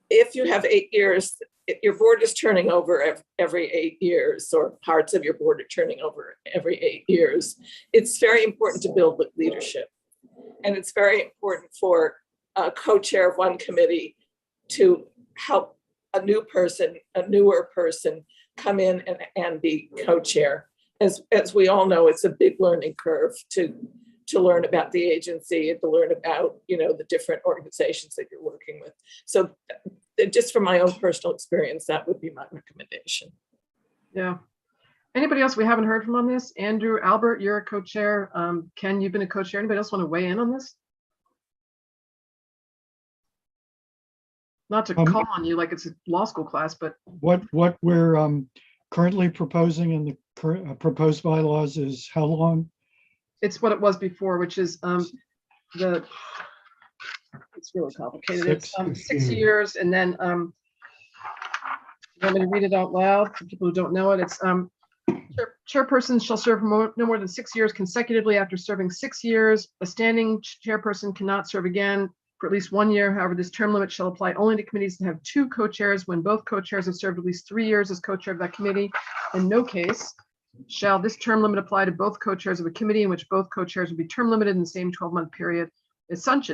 if you have 8 years, your board is turning over every 8 years, or parts of your board are turning over every 8 years. It's very important to build with leadership. And it's very important for a co-chair of one committee to help a newer person come in and be co-chair. As we all know, it's a big learning curve to learn about the agency and to learn about, you know, the different organizations that you're working with. So just from my own personal experience, that would be my recommendation. Yeah. Anybody else we haven't heard from on this? Andrew, Albert, you're a co-chair. Ken, you've been a co-chair. Anybody else want to weigh in on this? Not to call on you like it's a law school class, but What we're currently proposing in the current proposed bylaws is how long? it's what it was before, which is it's really complicated. It's 6 years, and then you want me to read it out loud for people who don't know it? It's chairperson shall serve no more than 6 years consecutively after serving 6 years. A standing chairperson cannot serve again for at least 1 year. However, this term limit shall apply only to committees that have 2 co-chairs when both co-chairs have served at least 3 years as co-chair of that committee. In no case shall this term limit apply to both co-chairs of a committee in which both co-chairs will be term limited in the same 12-month period. In such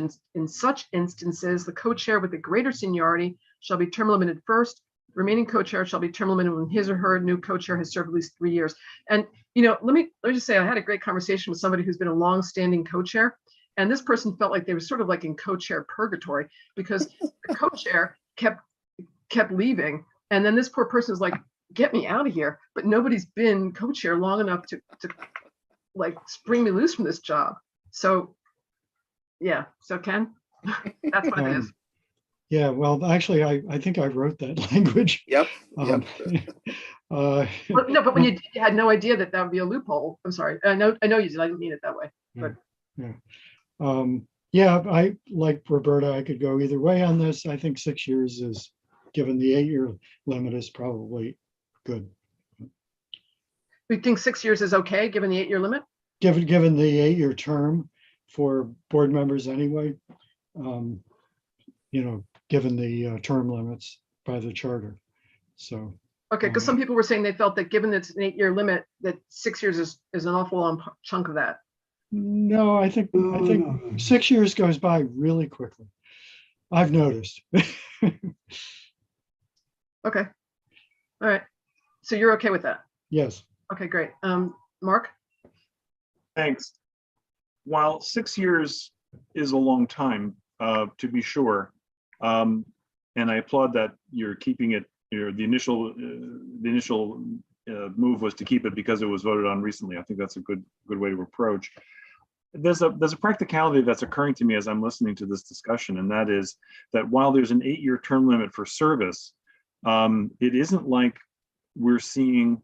instances, the co-chair with the greater seniority shall be term limited first. The remaining co-chair shall be term limited when his or her new co-chair has served at least 3 years. And let me just say, I had a great conversation with somebody who's been a long-standing co-chair, and this person felt like they were sort of like in co-chair purgatory because the co-chair kept leaving, and then this poor person was like, "Get me out of here!" But nobody's been co-chair long enough to like spring me loose from this job. So, yeah. So Ken, that's what it is. Yeah, well, actually, I think I wrote that language. Yep. Uh, No, but when you had no idea that would be a loophole. I'm sorry. I know you did. I didn't mean it that way. But yeah, I like Roberta. I could go either way on this. I think 6 years is, given the 8-year limit, is probably good. we think 6 years is okay, given the 8-year limit. Given the 8-year term for board members anyway, given the term limits by the charter. So. Okay, because some people were saying they felt that given it's an 8-year limit, that 6 years is an awful long chunk of that. No, I think 6 years goes by really quickly. I've noticed. Okay. All right. So you're okay with that? Yes. Okay, great. Mark? Thanks. While 6 years is a long time, to be sure, and I applaud that you're keeping it. The initial move was to keep it because it was voted on recently. I think that's a good way to approach. There's a practicality that's occurring to me as I'm listening to this discussion, and that is that while there's an 8-year term limit for service, it isn't like we're seeing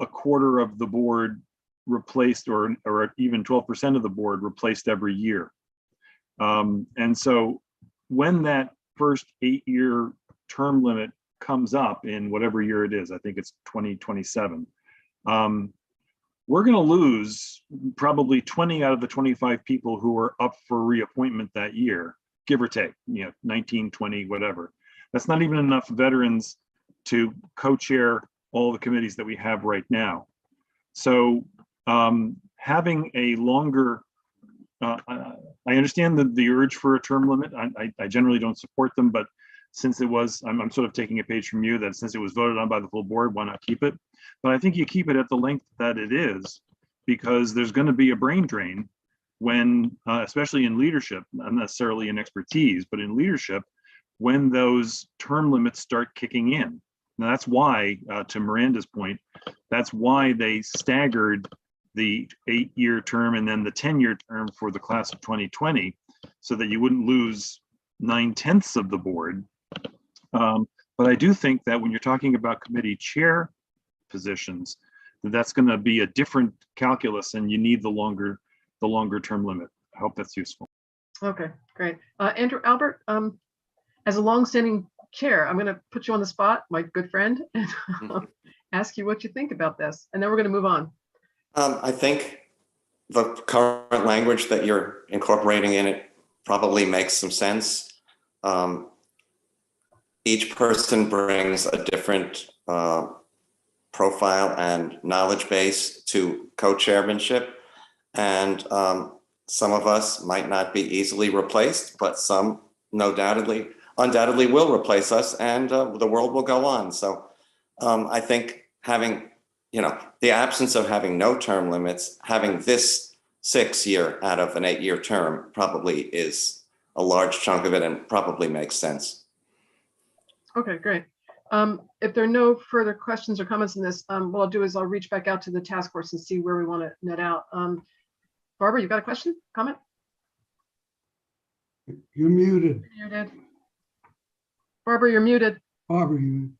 a quarter of the board replaced, or even 12% of the board replaced every year. And so when that first 8-year term limit comes up in whatever year it is, I think it's 2027, we're going to lose probably 20 out of the 25 people who are up for reappointment that year, give or take, 19, 20, whatever. That's not even enough veterans to co-chair all the committees that we have right now. So having a longer, I understand the urge for a term limit. I generally don't support them, but since it was, I'm sort of taking a page from you, that since it was voted on by the full board, why not keep it? But I think you keep it at the length that it is, because there's going to be a brain drain when, especially in leadership, not necessarily in expertise, but in leadership, when those term limits start kicking in. Now that's why, to Miranda's point, that's why they staggered the 8-year term and then the 10-year term for the class of 2020, so that you wouldn't lose 9/10 of the board. But I do think that when you're talking about committee chair positions, that's going to be a different calculus, and you need the longer term limit. I hope that's useful. Okay, great. Andrew Albert, as a longstanding chair, I'm going to put you on the spot, my good friend, and ask you what you think about this, and then we're going to move on. I think the current language that you're incorporating in it probably makes some sense. Each person brings a different profile and knowledge base to co-chairmanship, and some of us might not be easily replaced, but some undoubtedly will replace us, and the world will go on. So I think having, the absence of having no term limits, having this 6-year out of an 8-year term probably is a large chunk of it and probably makes sense. Okay, great. If there are no further questions or comments on this, what I'll do is I'll reach back out to the task force and see where we want to net out. Barbara, you got a question, comment? You're muted. Muted. Barbara, you're muted. Barbara, you.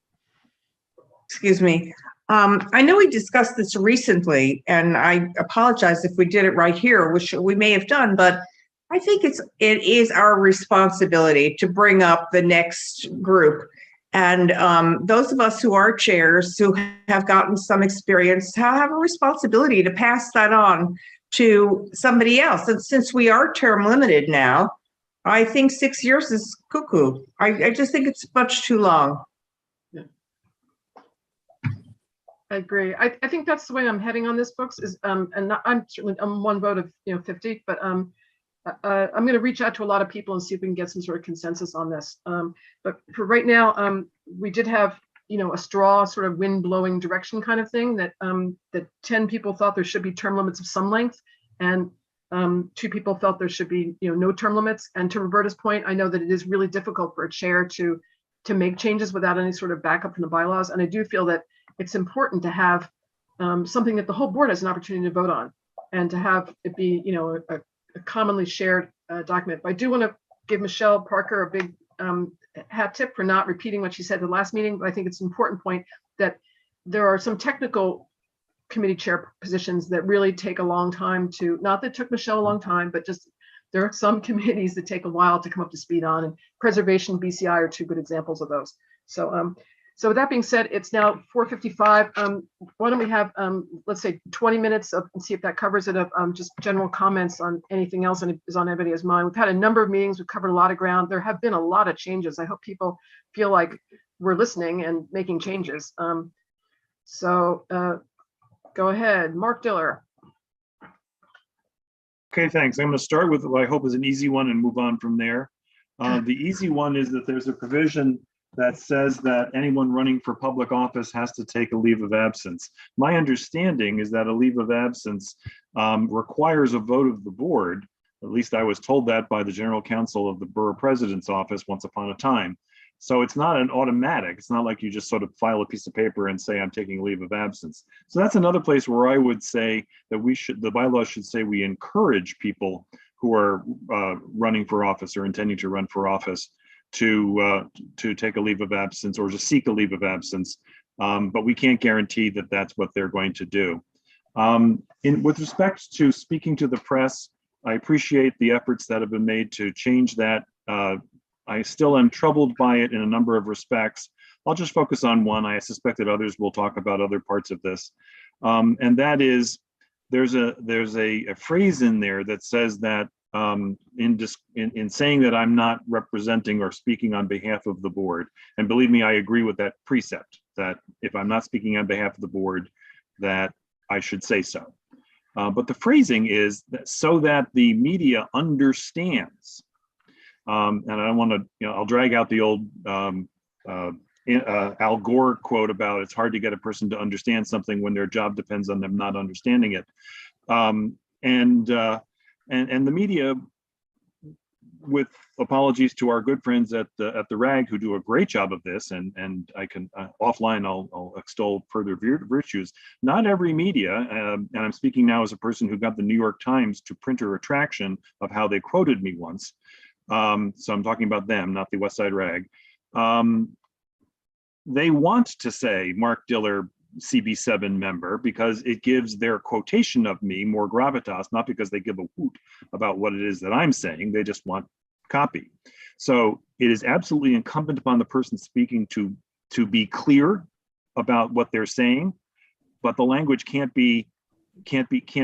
Excuse me. I know we discussed this recently, and I apologize if we did it right here, which we may have done, but I think it is our responsibility to bring up the next group. And those of us who are chairs, who have gotten some experience, have a responsibility to pass that on to somebody else. And since we are term limited now, I think 6 years is cuckoo. I just think it's much too long. Yeah. I agree. I think that's the way I'm heading on this, folks. Is and I'm one vote of 50, but I'm going to reach out to a lot of people and see if we can get some sort of consensus on this. But for right now, we did have a straw sort of wind blowing direction kind of thing, that that 10 people thought there should be term limits of some length, and 2 people felt there should be, no term limits. And to Roberta's point, I know that it is really difficult for a chair to make changes without any sort of backup from the bylaws. And I do feel that it's important to have something that the whole board has an opportunity to vote on, and to have it be, a commonly shared document. But I do want to give Michele Parker a big hat tip for not repeating what she said at the last meeting. But I think it's an important point that there are some technical committee chair positions that really take a long time to, not that it took Michele a long time, but just there are some committees that take a while to come up to speed on, and preservation, BCI are 2 good examples of those. So with that being said, it's now 4:55. Why don't we have, let's say 20 minutes of, and see if that covers it, of just general comments on anything else and is on everybody's mind. We've had a number of meetings. We've covered a lot of ground. There have been a lot of changes. I hope people feel like we're listening and making changes. Go ahead, Mark Diller. Okay, thanks. I'm going to start with what I hope is an easy one and move on from there. The easy one is that there's a provision that says that anyone running for public office has to take a leave of absence. My understanding is that a leave of absence requires a vote of the board. At least I was told that by the general counsel of the borough president's office once upon a time. So it's not an automatic. It's not like you just sort of file a piece of paper and say, I'm taking a leave of absence. So that's another place where I would say that the bylaws should say we encourage people who are running for office or intending to run for office to take a leave of absence or to seek a leave of absence. But we can't guarantee that that's what they're going to do. With respect to speaking to the press, I appreciate the efforts that have been made to change that. I still am troubled by it in a number of respects. I'll just focus on one. I suspect that others will talk about other parts of this. And that is, there's a phrase in there that says that in saying that I'm not representing or speaking on behalf of the board, and believe me, I agree with that precept, that if I'm not speaking on behalf of the board, that I should say so. But the phrasing is that so that the media understands. And I don't want to, I'll drag out the old Al Gore quote about it's hard to get a person to understand something when their job depends on them not understanding it. And the media, with apologies to our good friends at the RAG who do a great job of this, and I can offline I'll extol further virtues. Not every media, and I'm speaking now as a person who got the New York Times to print a retraction of how they quoted me once. So I'm talking about them, not the West Side Rag. They want to say Mark Diller, CB7 member, because it gives their quotation of me more gravitas, not because they give a hoot about what it is that I'm saying. They just want copy. So it is absolutely incumbent upon the person speaking to be clear about what they're saying, but the language can't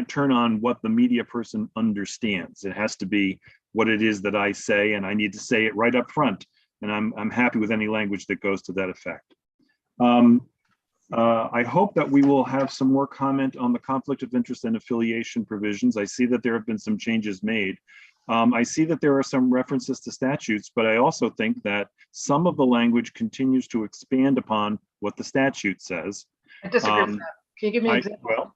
turn on what the media person understands. It has to be what it is that I say, and I need to say it right up front. And I'm happy with any language that goes to that effect. I hope that we will have some more comment on the conflict of interest and affiliation provisions. I see that there have been some changes made. I see that there are some references to statutes, but I also think that some of the language continues to expand upon what the statute says. I disagree with that. Can you give me an example?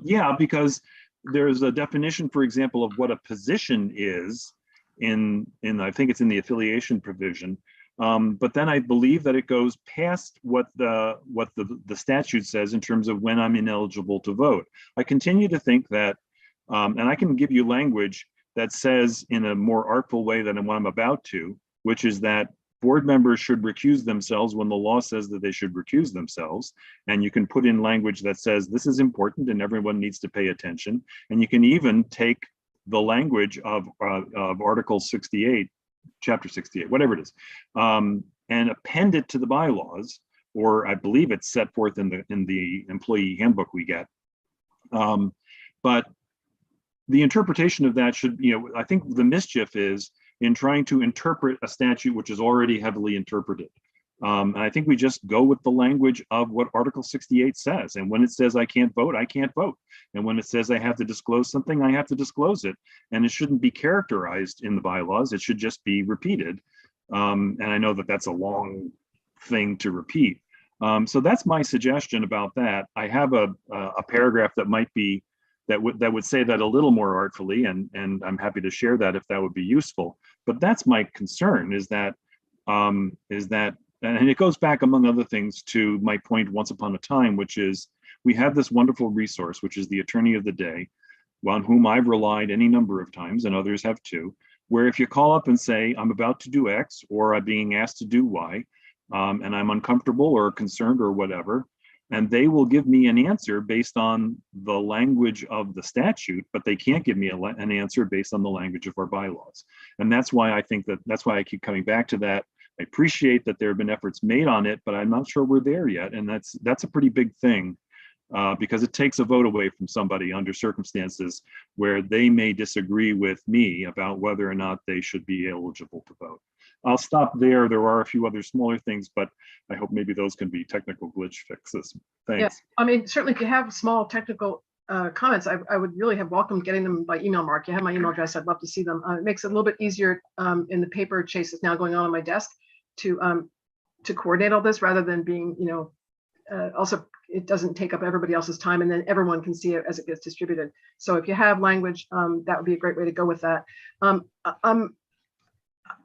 Yeah, because there's a definition, for example, of what a position is in I think it's in the affiliation provision. But then I believe that it goes past what the statute says in terms of when I'm ineligible to vote. I continue to think that, and I can give you language that says in a more artful way than what I'm about to, which is that board members should recuse themselves when the law says that they should recuse themselves. And you can put in language that says this is important and everyone needs to pay attention. And you can even take the language of Article 68, Chapter 68, whatever it is, and append it to the bylaws, or I believe it's set forth in the employee handbook we get. But the interpretation of that should, I think the mischief is in trying to interpret a statute which is already heavily interpreted. And I think we just go with the language of what Article 68 says. And when it says I can't vote, I can't vote. And when it says I have to disclose something, I have to disclose it. And it shouldn't be characterized in the bylaws. It should just be repeated. And I know that that's a long thing to repeat, So that's my suggestion about that. I have a paragraph that might be that would say that a little more artfully, and I'm happy to share that if that would be useful. But that's my concern is that and it goes back, among other things, to my point once upon a time, which is we have this wonderful resource, which is the attorney of the day, on whom I've relied any number of times, and others have too, where if you call up and say, I'm about to do X, or I'm being asked to do Y, and I'm uncomfortable or concerned or whatever, and they will give me an answer based on the language of the statute, but they can't give me an answer based on the language of our bylaws. And that's why I think that's why I keep coming back to that. I appreciate that there have been efforts made on it, but I'm not sure we're there yet. And that's a pretty big thing because it takes a vote away from somebody under circumstances where they may disagree with me about whether or not they should be eligible to vote. I'll stop there. There are a few other smaller things, but I hope maybe those can be technical glitch fixes. Thanks. Yeah, I mean, certainly if you have small technical comments, I would really have welcomed getting them by email, Mark. You have my email address. I'd love to see them. It makes it a little bit easier in the paper chase that's now going on my desk to coordinate all this rather than being, also it doesn't take up everybody else's time and then everyone can see it as it gets distributed. So if you have language, that would be a great way to go with that.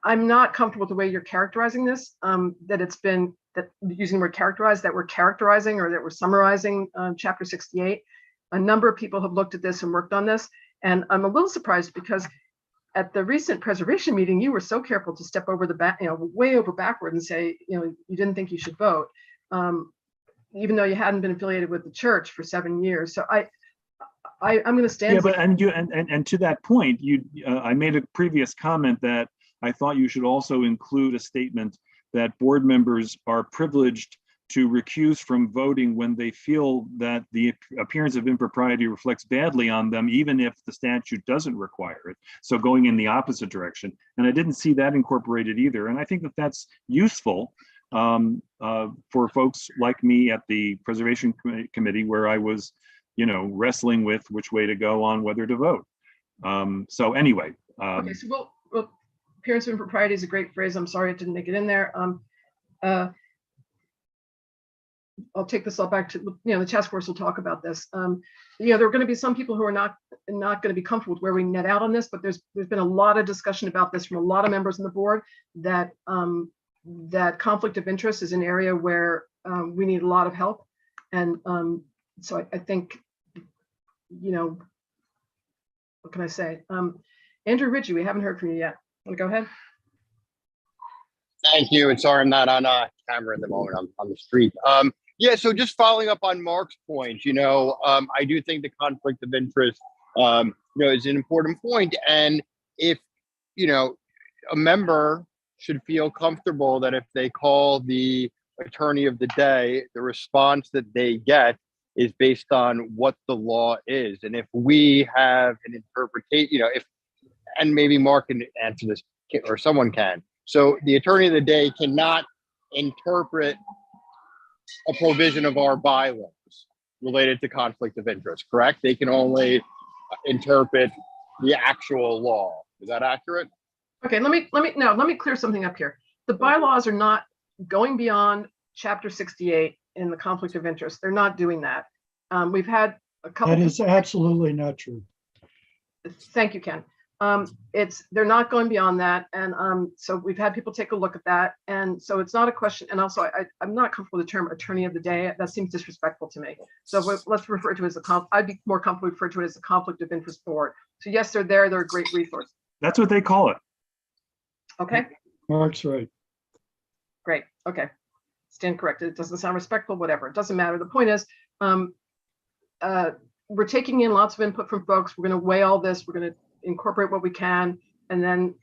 I'm not comfortable with the way you're characterizing this, that using the word characterize, that we're characterizing or that we're summarizing chapter 68. A number of people have looked at this and worked on this. And I'm a little surprised because at the recent preservation meeting, you were so careful to step over the back, way over backward and say, you didn't think you should vote, even though you hadn't been affiliated with the church for 7 years. So I'm going to stand. Yeah, but and to that point, I made a previous comment that I thought you should also include a statement that board members are privileged to recuse from voting when they feel that the appearance of impropriety reflects badly on them, even if the statute doesn't require it. So going in the opposite direction. And I didn't see that incorporated either. And I think that that's useful for folks like me at the Preservation Committee, where I was, wrestling with which way to go on whether to vote. So anyway. Okay, so well, appearance of impropriety is a great phrase. I'm sorry it didn't make it in there. I'll take this all back to, the task force will talk about this. There are going to be some people who are not going to be comfortable with where we net out on this, but there's been a lot of discussion about this from a lot of members on the board that that conflict of interest is an area where we need a lot of help. And so I think, what can I say? Andrew Ritchie, we haven't heard from you yet. Want to go ahead? Thank you. And sorry, I'm not on camera at the moment. I'm on the street. Yeah, so just following up on Mark's point, I do think the conflict of interest, is an important point. And if, a member should feel comfortable that if they call the attorney of the day, the response that they get is based on what the law is. And if we have an interpretation, and maybe Mark can answer this or someone can. So the attorney of the day cannot interpret a provision of our bylaws related to conflict of interest, correct? They can only interpret the actual law. Is that accurate? Okay, let me clear something up here. The bylaws are not going beyond chapter 68 in the conflict of interest. They're not doing that. We've had a couple. That is absolutely not true. Thank you, Ken. They're not going beyond that. And so we've had people take a look at that. And so it's not a question. And also I'm not comfortable with the term attorney of the day. That seems disrespectful to me. So let's refer to it as I'd be more comfortable referring to it as a conflict of interest board. So yes, they're there. They're a great resource. That's what they call it. Okay. Mark's right. Great. Okay. Stand corrected. It doesn't sound respectful, whatever. It doesn't matter. The point is, we're taking in lots of input from folks. We're going to weigh all this. We're going to incorporate what we can, and then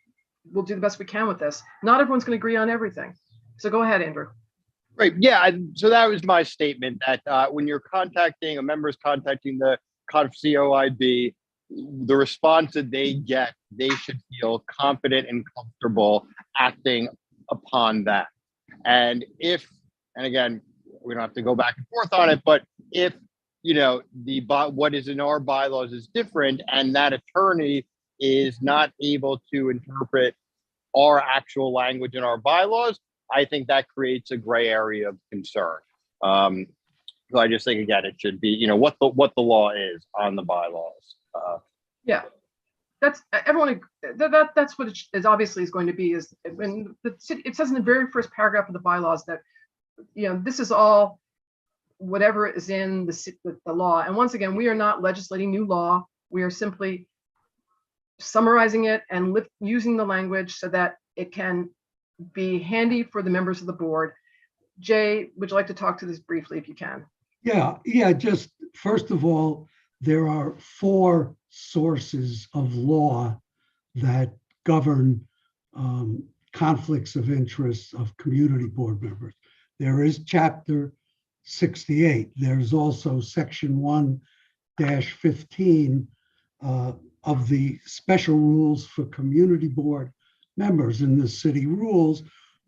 we'll do the best we can with this. Not everyone's going to agree on everything. So go ahead, Andrew. Right. Yeah. So that was my statement that when you're contacting, a member is contacting the COIB, the response that they get, they should feel confident and comfortable acting upon that. And again, we don't have to go back and forth on it, but if, what is in our bylaws is different and that attorney is not able to interpret our actual language in our bylaws, I think that creates a gray area of concern. So I just think, again, it should be, you know, what the law is on the bylaws. Yeah, that's everyone. That's what it is obviously is going to be. Is when the city, it says in the very first paragraph of the bylaws that, you know, this is all whatever is in the law. And once again, we are not legislating new law. We are simply summarizing it and using the language so that it can be handy for the members of the board. Jay, would you like to talk to this briefly if you can? Yeah, just first of all, there are 4 sources of law that govern conflicts of interest of community board members. There is Chapter 68. There's also Section 1-15 of the special rules for community board members in the city rules,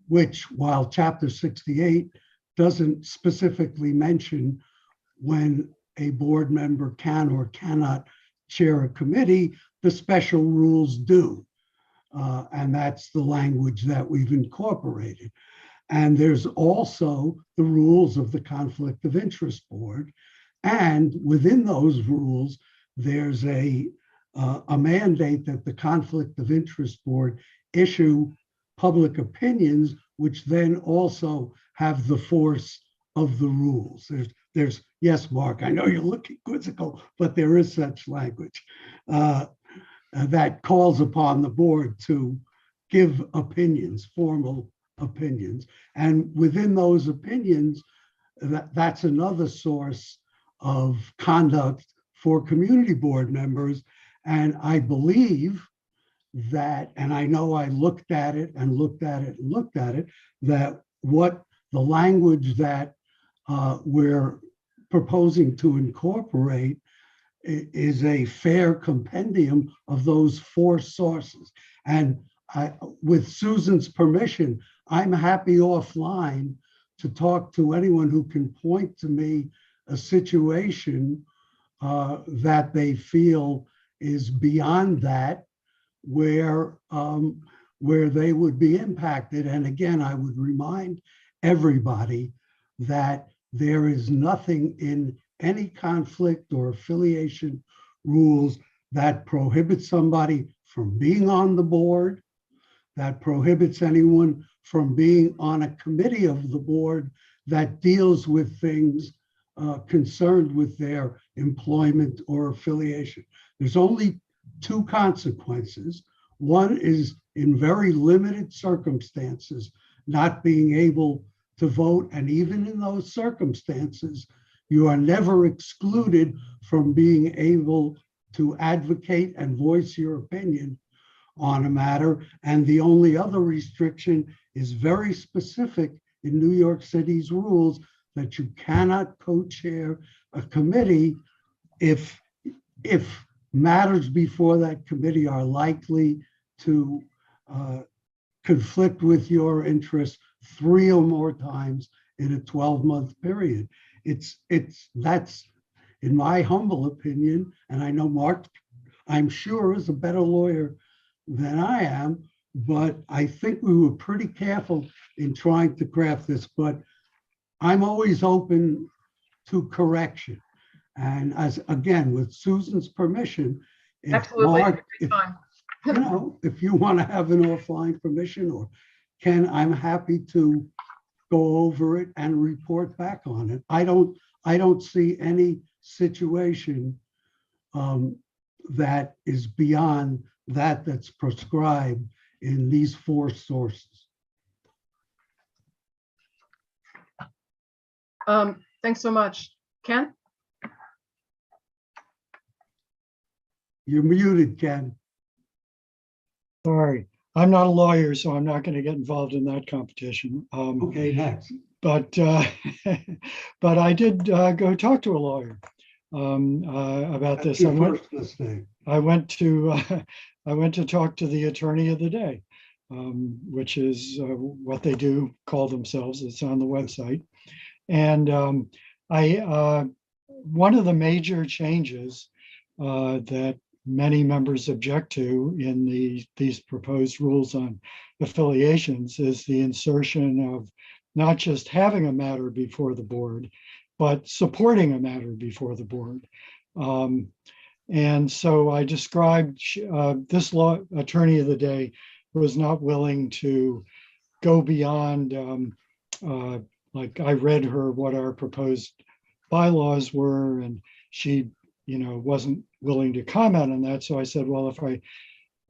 which, while Chapter 68 doesn't specifically mention when a board member can or cannot chair a committee, the special rules do. And that's the language that we've incorporated. And there's also the rules of the Conflict of Interest Board. And within those rules, there's a mandate that the Conflict of Interest Board issue public opinions, which then also have the force of the rules. There's yes, Mark, I know you're looking quizzical, but there is such language that calls upon the board to give opinions, formal opinions. And within those opinions, that's another source of conduct for community board members. And I believe that, and I know I looked at it and looked at it and looked at it, that what the language that we're proposing to incorporate is a fair compendium of those 4 sources. And with Susan's permission, I'm happy offline to talk to anyone who can point to me a situation that they feel is beyond that, where they would be impacted. And again, I would remind everybody that there is nothing in any conflict or affiliation rules that prohibits somebody from being on the board, that prohibits anyone from being on a committee of the board that deals with things concerned with their employment or affiliation. There's only 2 consequences. One is in very limited circumstances, not being able to vote. And even in those circumstances, you are never excluded from being able to advocate and voice your opinion on a matter. And the only other restriction is very specific in New York City's rules, that you cannot co-chair a committee if matters before that committee are likely to conflict with your interests 3 or more times in a 12-month period. That's, in my humble opinion, and I know Mark, I'm sure, is a better lawyer than I am, but I think we were pretty careful in trying to craft this, but I'm always open to correction. And as, again, with Susan's permission, if Absolutely. Mark, if you want to have an offline permission, or Ken, I'm happy to go over it and report back on it. I don't see any situation that is beyond that's prescribed in these 4 sources. Thanks so much. Ken? You're muted, Ken. Sorry, I'm not a lawyer, so I'm not going to get involved in that competition. Okay, next. But I did go talk to a lawyer about this. Your first mistake. I went to talk to the attorney of the day, which is what they do call themselves. It's on the website. And one of the major changes that many members object to in these proposed rules on affiliations is the insertion of not just having a matter before the board, but supporting a matter before the board. And so I described this law attorney of the day was not willing to go beyond, like I read her what our proposed bylaws were, and she, wasn't willing to comment on that. So I said, well, if I,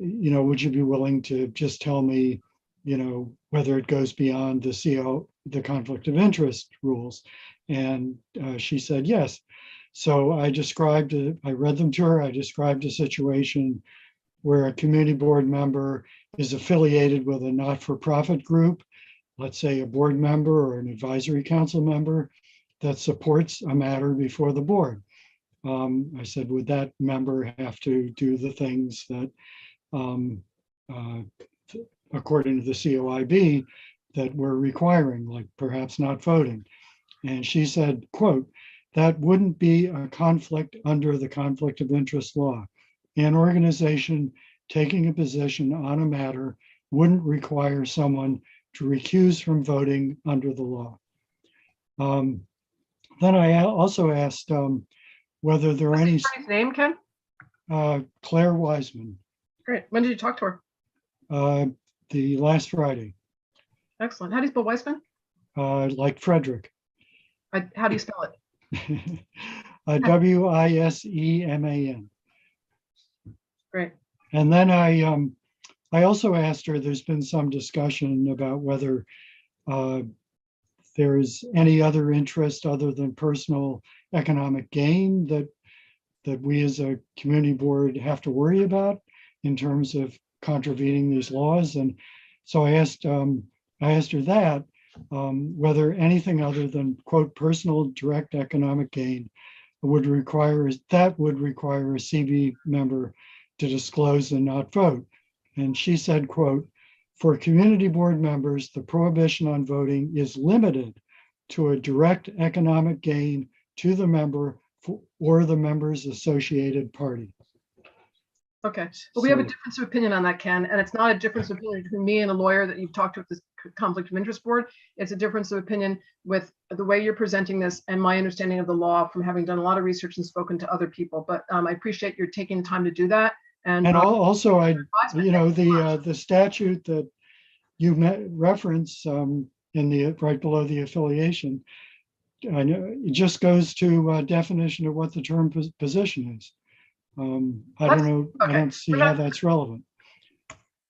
would you be willing to just tell me, whether it goes beyond the CO, the conflict of interest rules? And she said yes. So I read them to her. I described a situation where a community board member is affiliated with a not-for-profit group, let's say a board member or an advisory council member that supports a matter before the board. I said, would that member have to do the things that, according to the COIB, that we're requiring, like perhaps not voting? And she said, quote, that wouldn't be a conflict under the conflict of interest law. An organization taking a position on a matter wouldn't require someone to recuse from voting under the law. Then I also asked whether there are any. What's the attorney's name, Ken? Claire Wiseman. Great. When did you talk to her? The last Friday. Excellent. How do you spell Weissman? Like Frederick. How do you spell it? Wiseman. Great. And then I also asked her, there's been some discussion about whether there's any other interest other than personal economic gain that we as a community board have to worry about in terms of contravening these laws. And so I asked her that, whether anything other than, quote, personal direct economic gain would require a CB member to disclose and not vote. And she said, quote, for community board members, the prohibition on voting is limited to a direct economic gain to the member or the member's associated party. Okay, but we have a difference of opinion on that, Ken, and it's not a difference of opinion between me and a lawyer that you've talked to at this conflict of interest board. It's a difference of opinion with the way you're presenting this and my understanding of the law from having done a lot of research and spoken to other people. But I appreciate your taking the time to do that. And also, the statute that you reference in the right below the affiliation, I know it just goes to a definition of what the term position is. I don't know. Okay. I don't see how that's relevant.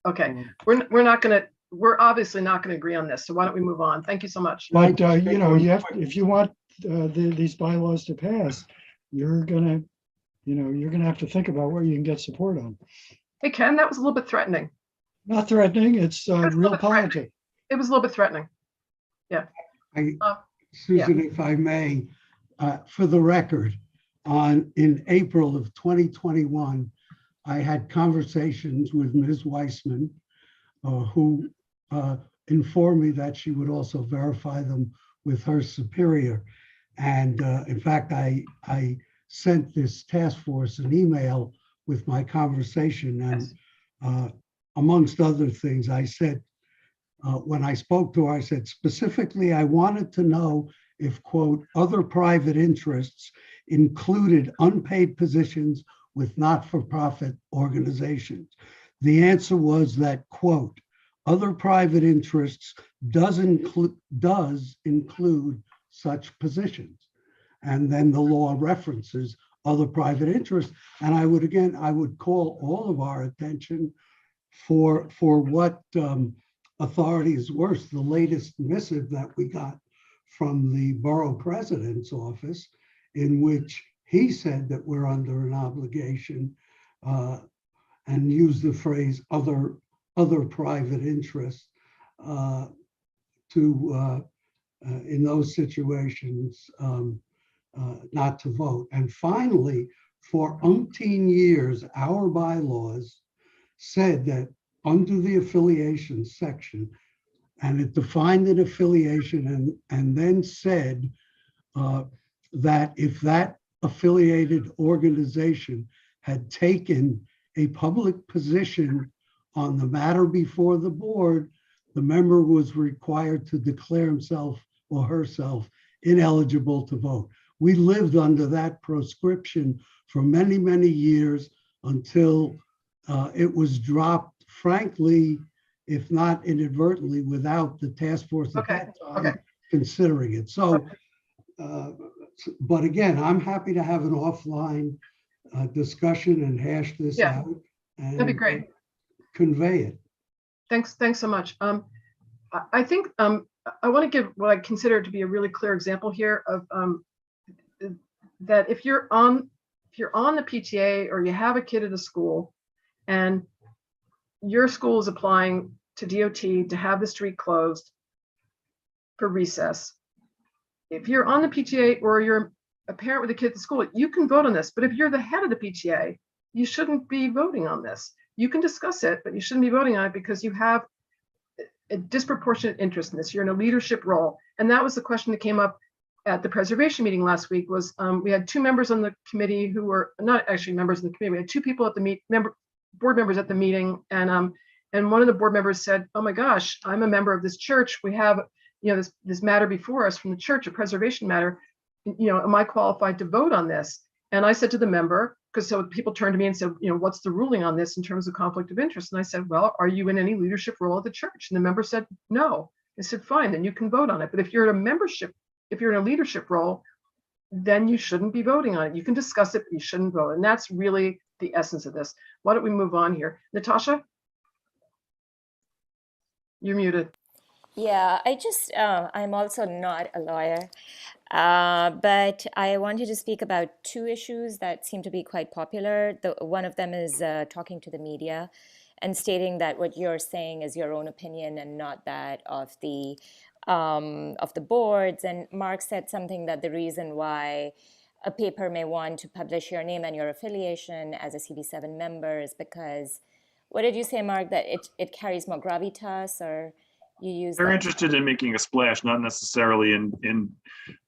Okay, we're obviously not going to agree on this. So why don't we move on? Thank you so much. But if you want these bylaws to pass, you're gonna have to think about where you can get support on. Hey, Ken, that was a little bit threatening. Not threatening. It's real politics. It was a little bit threatening. Yeah. Susan, if I may, for the record, in April of 2021, I had conversations with Ms. Weissman, who informed me that she would also verify them with her superior. And in fact, I sent this task force an email with my conversation. And amongst other things, I said, when I spoke to her, I said, specifically, I wanted to know if, quote, other private interests included unpaid positions with not-for-profit organizations. The answer was that, quote, other private interests does include such positions. And then the law references other private interests. And I would call all of our attention for what authority is worse. The latest missive that we got from the borough president's office, in which he said that we're under an obligation and used the phrase other private interests to in those situations not to vote. And finally, for umpteen years, our bylaws said that under the affiliation section, and it defined an affiliation and then said that if that affiliated organization had taken a public position on the matter before the board, the member was required to declare himself or herself ineligible to vote. We lived under that proscription for many, many years until it was dropped, frankly, if not inadvertently, without the task force at that time considering it. So, but again, I'm happy to have an offline discussion and hash this out. And that'd be great. Convey it. Thanks so much. I think I want to give what I consider to be a really clear example here of that if you're on the PTA or you have a kid at a school and your school is applying to DOT to have the street closed for recess, if you're on the PTA or you're a parent with a kid at the school, you can vote on this. But if you're the head of the PTA, you shouldn't be voting on this. You can discuss it, but you shouldn't be voting on it because you have a disproportionate interest in this. You're in a leadership role. And that was the question that came up at the preservation meeting last week was we had two members on the committee who were not actually members of the committee. We had two people at the board members at the meeting. And one of the board members said, oh my gosh, I'm a member of this church. We have, this matter before us from the church, a preservation matter. Am I qualified to vote on this? And I said to the member, because so people turned to me and said, what's the ruling on this in terms of conflict of interest? And I said, well, are you in any leadership role at the church? And the member said, no. I said, fine, then you can vote on it. But if you're in a leadership role, then you shouldn't be voting on it. You can discuss it, but you shouldn't vote. And that's really the essence of this. Why don't we move on here? Natasha? You're muted. Yeah, I'm also not a lawyer, but I wanted to speak about two issues that seem to be quite popular. One of them is talking to the media and stating that what you're saying is your own opinion and not that of the boards. And Mark said something that the reason why a paper may want to publish your name and your affiliation as a CB7 member is because, what did you say, Mark, that it carries more gravitas, or you use They're interested in making a splash, not necessarily in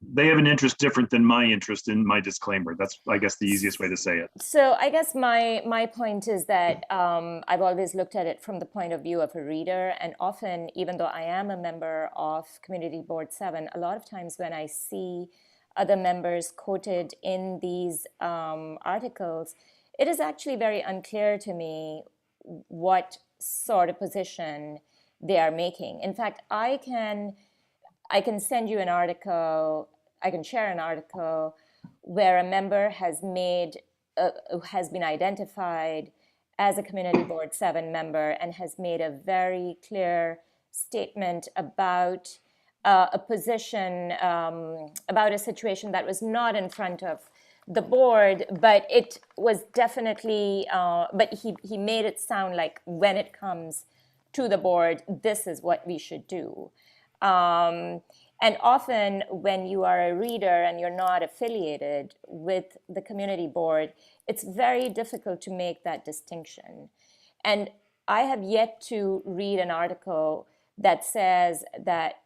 they have an interest different than my interest in my disclaimer. That's, I guess, the easiest way to say it. So I guess my point is that I've always looked at it from the point of view of a reader, and often, even though I am a member of Community Board 7, a lot of times when I see other members quoted in these articles, it is actually very unclear to me what sort of position they are making. In fact, I can send you an article, I can share an article where a member has been identified as a Community Board 7 member and has made a very clear statement about a position, about a situation that was not in front of the board, but it was definitely, but he made it sound like when it comes to the board, this is what we should do. And often when you are a reader and you're not affiliated with the community board, it's very difficult to make that distinction. And I have yet to read an article that says that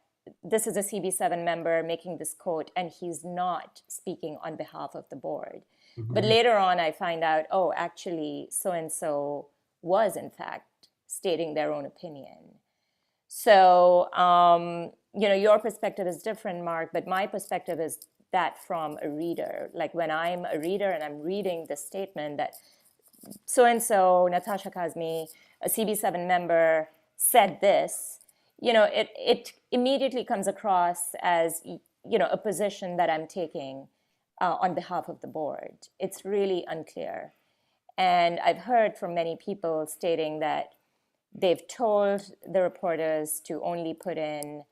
this is a CB7 member making this quote and he's not speaking on behalf of the board. Mm-hmm. But later on I find out, oh, actually so-and-so was in fact stating their own opinion. So, your perspective is different, Mark, but my perspective is that from a reader. Like when I'm a reader and I'm reading the statement that so-and-so, Natasha Kazmi, a CB7 member, said this, it immediately comes across as, a position that I'm taking on behalf of the board. It's really unclear. And I've heard from many people stating that they've told the reporters to only put in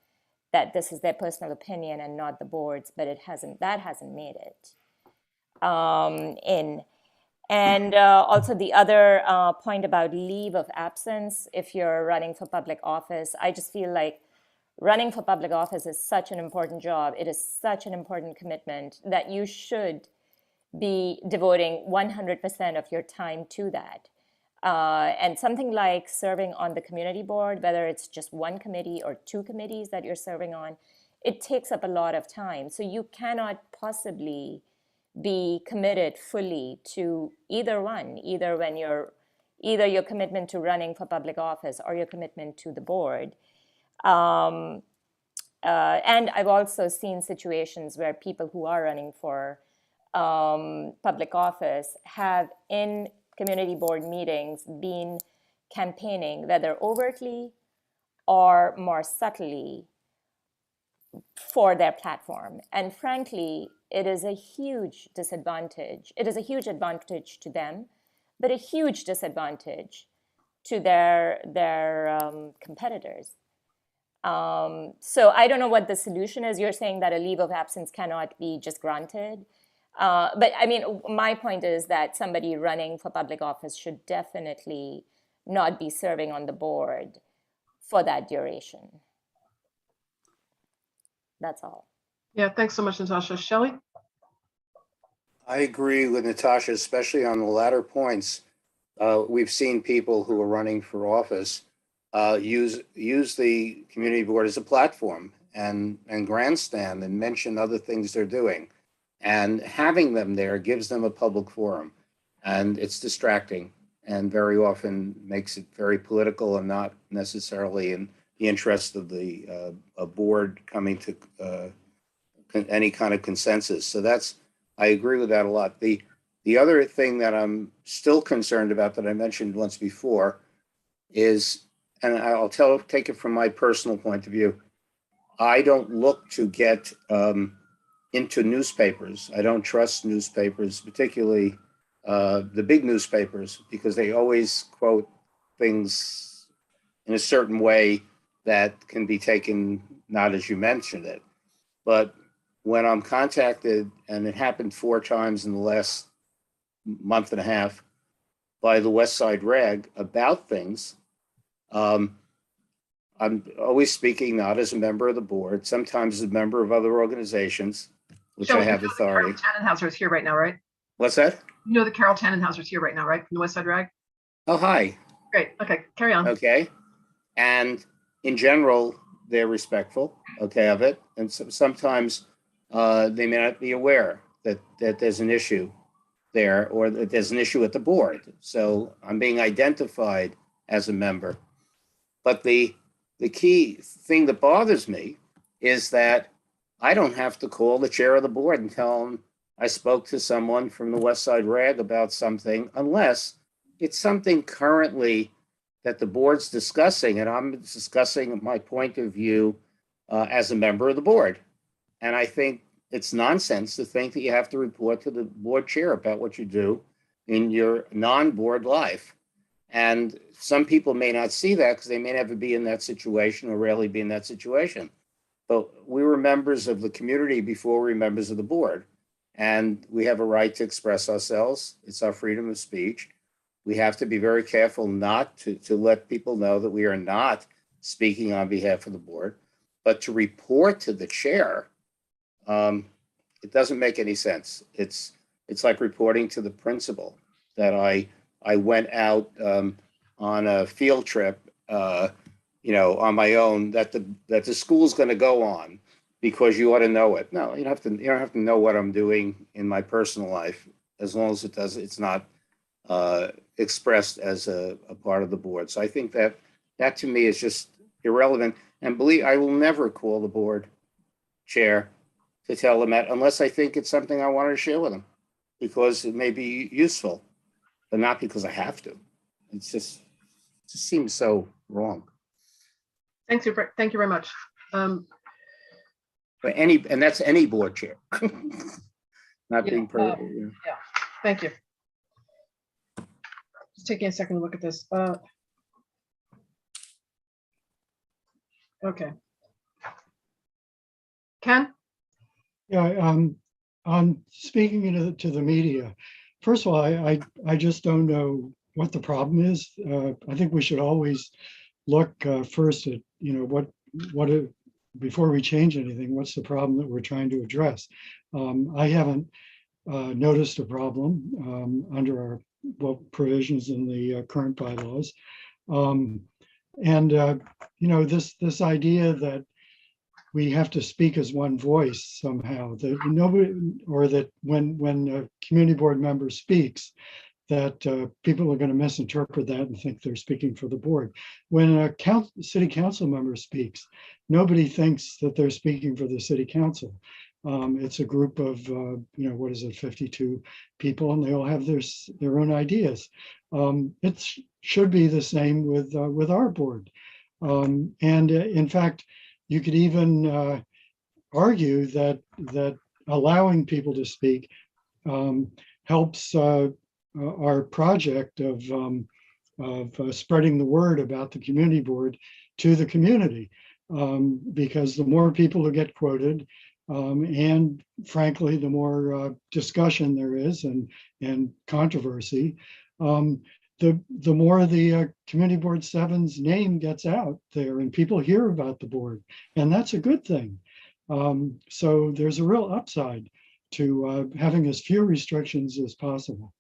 that this is their personal opinion and not the board's, but that hasn't made it in. And also the other point about leave of absence, if you're running for public office, I just feel like running for public office is such an important job. It is such an important commitment that you should be devoting 100% of your time to that. And something like serving on the community board, whether it's just one committee or two committees that you're serving on, it takes up a lot of time. So you cannot possibly be committed fully to either one, either your commitment to running for public office or your commitment to the board. And I've also seen situations where people who are running for public office have in community board meetings been campaigning, whether overtly or more subtly, for their platform. And frankly, it is a huge disadvantage. It is a huge advantage to them, but a huge disadvantage to their competitors. So I don't know what the solution is. You're saying that a leave of absence cannot be just granted. But I mean, my point is that somebody running for public office should definitely not be serving on the board for that duration. That's all. Yeah, thanks so much, Natasha. Shelley? I agree with Natasha, especially on the latter points. We've seen people who are running for office use the community board as a platform and grandstand and mention other things they're doing. And having them there gives them a public forum. And it's distracting and very often makes it very political and not necessarily in the interest of the a board coming to any kind of consensus. So I agree with that a lot. The other thing that I'm still concerned about that I mentioned once before is, and I'll take it from my personal point of view, I don't look to get into newspapers. I don't trust newspapers, particularly the big newspapers, because they always quote things in a certain way that can be taken not as you mentioned it. But when I'm contacted, and it happened 4 times in the last month and a half by the West Side Rag about things, I'm always speaking not as a member of the board, sometimes as a member of other organizations, which Shelley, I have authority. Carol Tannenhauser is here right now, right? What's that? You know that Carol Tannenhauser is here right now, right? From the West Side Rag? Oh, hi. Great. Okay, carry on. Okay. And in general, they're respectful, okay, of it. And sometimes they may not be aware that there's an issue there or that there's an issue at the board. So I'm being identified as a member. But the key thing that bothers me is that I don't have to call the chair of the board and tell them I spoke to someone from the West Side Rag about something, unless it's something currently that the board's discussing, and I'm discussing my point of view as a member of the board. And I think it's nonsense to think that you have to report to the board chair about what you do in your non-board life. And some people may not see that because they may never be in that situation or rarely be in that situation. But we were members of the community before we were members of the board. And we have a right to express ourselves. It's our freedom of speech. We have to be very careful not to let people know that we are not speaking on behalf of the board, but to report to the chair, it doesn't make any sense. It's like reporting to the principal that I went out on a field trip, on my own, that the school's going to go on because you ought to know it. No, you don't have to know what I'm doing in my personal life, as long as it's not expressed as a part of the board. So I think that to me is just irrelevant. And believe I will never call the board chair to tell them that unless I think it's something I wanted to share with them, because it may be useful, but not because I have to. It just seems so wrong. Thank you very much. But and that's any board chair, not being per. Yeah, thank you. Just taking a second to look at this. Okay. Ken? Yeah, on speaking to the media, first of all, I just don't know what the problem is. I think we should always look first at, before we change anything, what's the problem that we're trying to address? I haven't noticed a problem under our provisions in the current bylaws. This idea that we have to speak as one voice somehow, that nobody, or that when a community board member speaks, that people are going to misinterpret that and think they're speaking for the board. When a city council member speaks, nobody thinks that they're speaking for the city council. It's a group of, 52 people, and they all have their own ideas. It should be the same with our board. And in fact, you could even argue that allowing people to speak helps our project of spreading the word about the community board to the community, because the more people who get quoted, and frankly, the more discussion there is and controversy, the more the Community Board 7's name gets out there and people hear about the board, and that's a good thing. So there's a real upside to having as few restrictions as possible.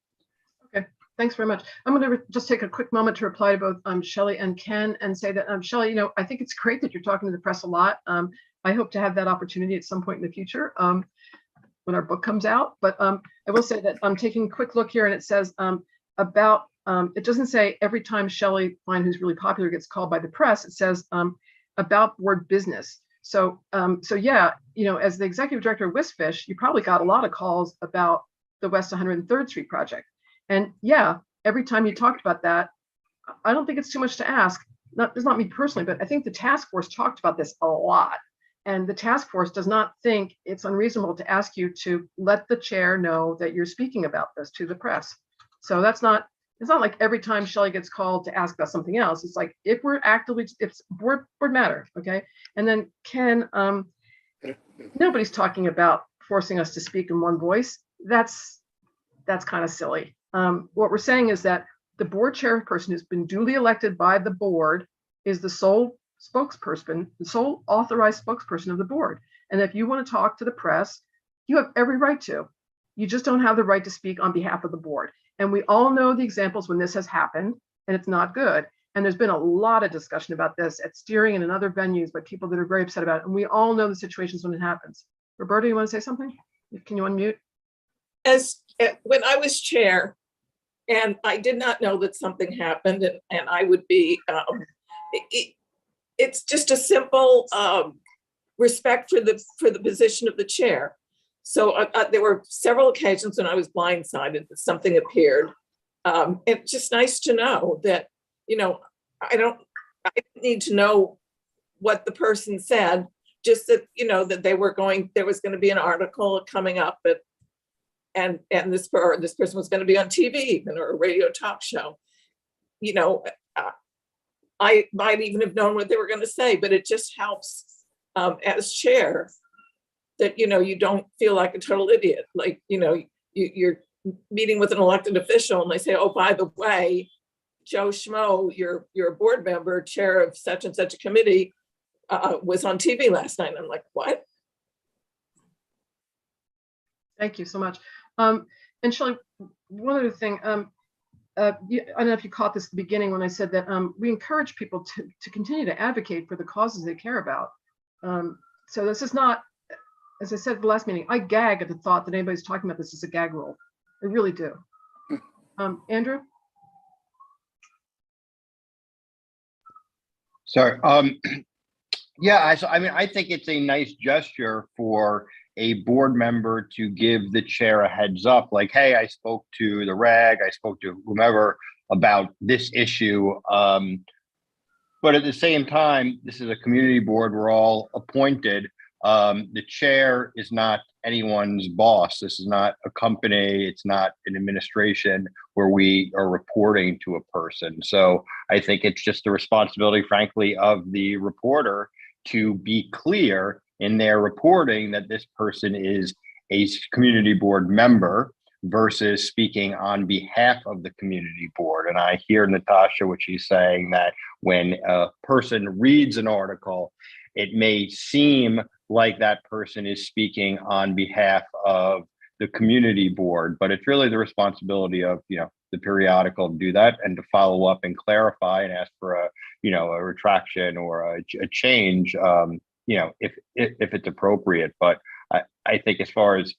Okay, thanks very much. I'm going to just take a quick moment to reply to both Shelley and Ken and say that, Shelley, I think it's great that you're talking to the press a lot. I hope to have that opportunity at some point in the future when our book comes out. But I will say that I'm taking a quick look here, and it says about, it doesn't say every time Shelley Fine, who's really popular, gets called by the press. It says about board business. So yeah, as the executive director of WISFISH, you probably got a lot of calls about the West 103rd Street project. And yeah, every time you talked about that, I don't think it's too much to ask. It's not me personally, but I think the task force talked about this a lot. And the task force does not think it's unreasonable to ask you to let the chair know that you're speaking about this to the press. So it's not like every time Shelley gets called to ask about something else. It's like if we're actively, it's board matter, okay? And then Ken, nobody's talking about forcing us to speak in one voice. That's kind of silly. What we're saying is that the board chairperson who's been duly elected by the board is the sole spokesperson, the sole authorized spokesperson of the board. And if you want to talk to the press, you have every right to. You just don't have the right to speak on behalf of the board. And we all know the examples when this has happened, and it's not good. And there's been a lot of discussion about this at steering and in other venues by people that are very upset about it. And we all know the situations when it happens. Roberta, you want to say something? Can you unmute? When I was chair, and I did not know that something happened, and I would be, it's just a simple respect for the position of the chair. So there were several occasions when I was blindsided that something appeared. It's just nice to know that, I don't need to know what the person said, just that, that there was going to be an article coming up, and this person was going to be on TV even, or a radio talk show. I might even have known what they were going to say, but it just helps as chair that, you don't feel like a total idiot. Like, you're meeting with an elected official and they say, oh, by the way, Joe Schmo, you're a board member, chair of such and such a committee, was on TV last night. And I'm like, what? Thank you so much. And Shelley, one other thing, I don't know if you caught this at the beginning when I said that we encourage people to continue to advocate for the causes they care about. So this is not, as I said at the last meeting, I gag at the thought that anybody's talking about this as a gag rule. I really do. Andrew? Sorry. Yeah, I think it's a nice gesture for a board member to give the chair a heads up, like, hey, I spoke to the reg, I spoke to whomever about this issue. But at the same time, this is a community board, we're all appointed. The chair is not anyone's boss. This is not a company, it's not an administration where we are reporting to a person. So I think it's just the responsibility, frankly, of the reporter to be clear in their reporting that this person is a community board member versus speaking on behalf of the community board. And I hear Natasha, what she's saying, that when a person reads an article, it may seem like that person is speaking on behalf of the community board, but it's really the responsibility of, the periodical to do that and to follow up and clarify and ask for a retraction or a change, if it's appropriate. But I think as far as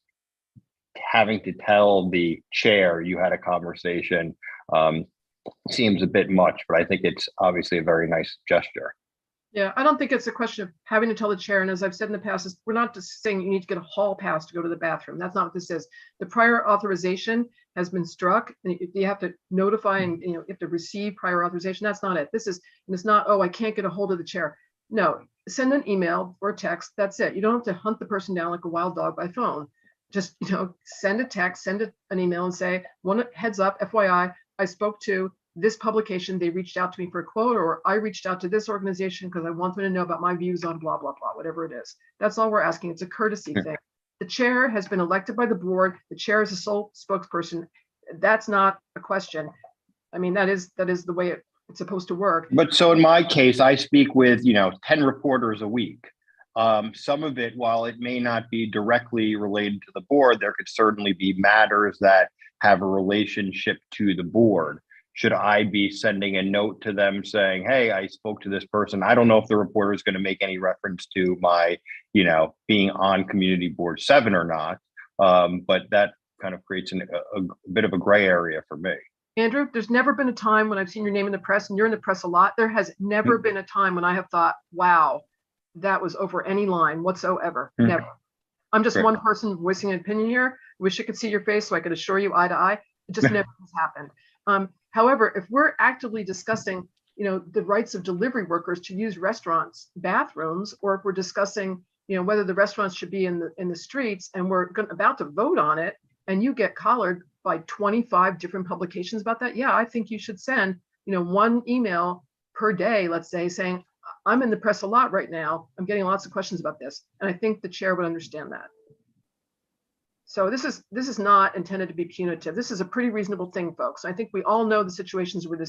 having to tell the chair you had a conversation seems a bit much, but I think it's obviously a very nice gesture. Yeah, I don't think it's a question of having to tell the chair. And as I've said in the past, we're not just saying you need to get a hall pass to go to the bathroom. That's not what this is. The prior authorization has been struck. And you have to notify and you have to receive prior authorization. That's not it. This is, and it's not, oh, I can't get a hold of the chair. No, send an email or text. That's it. You don't have to hunt the person down like a wild dog by phone. Just send a text, send an email and say, one heads up, FYI, I spoke to this publication, they reached out to me for a quote, or I reached out to this organization because I want them to know about my views on blah, blah, blah, whatever it is. That's all we're asking. It's a courtesy thing. The chair has been elected by the board. The chair is a sole spokesperson. That's not a question. I mean, that is the way it's supposed to work. But so in my case, I speak with, 10 reporters a week. Some of it, while it may not be directly related to the board, there could certainly be matters that have a relationship to the board. Should I be sending a note to them saying, hey, I spoke to this person? I don't know if the reporter is going to make any reference to my, being on Community Board 7 or not. But that kind of creates a bit of a gray area for me. Andrew, there's never been a time when I've seen your name in the press, and you're in the press a lot. There has never been a time when I have thought, wow, that was over any line whatsoever. Never. I'm just one person voicing an opinion here. Wish I could see your face so I could assure you eye to eye. It just never has happened. However, if we're actively discussing, the rights of delivery workers to use restaurants' bathrooms, or if we're discussing, whether the restaurants should be in the streets, and we're about to vote on it, and you get collared by 25 different publications about that, yeah, I think you should send, one email per day, let's say, saying, I'm in the press a lot right now. I'm getting lots of questions about this, and I think the chair would understand that. So this is not intended to be punitive. This is a pretty reasonable thing, folks. I think we all know the situations where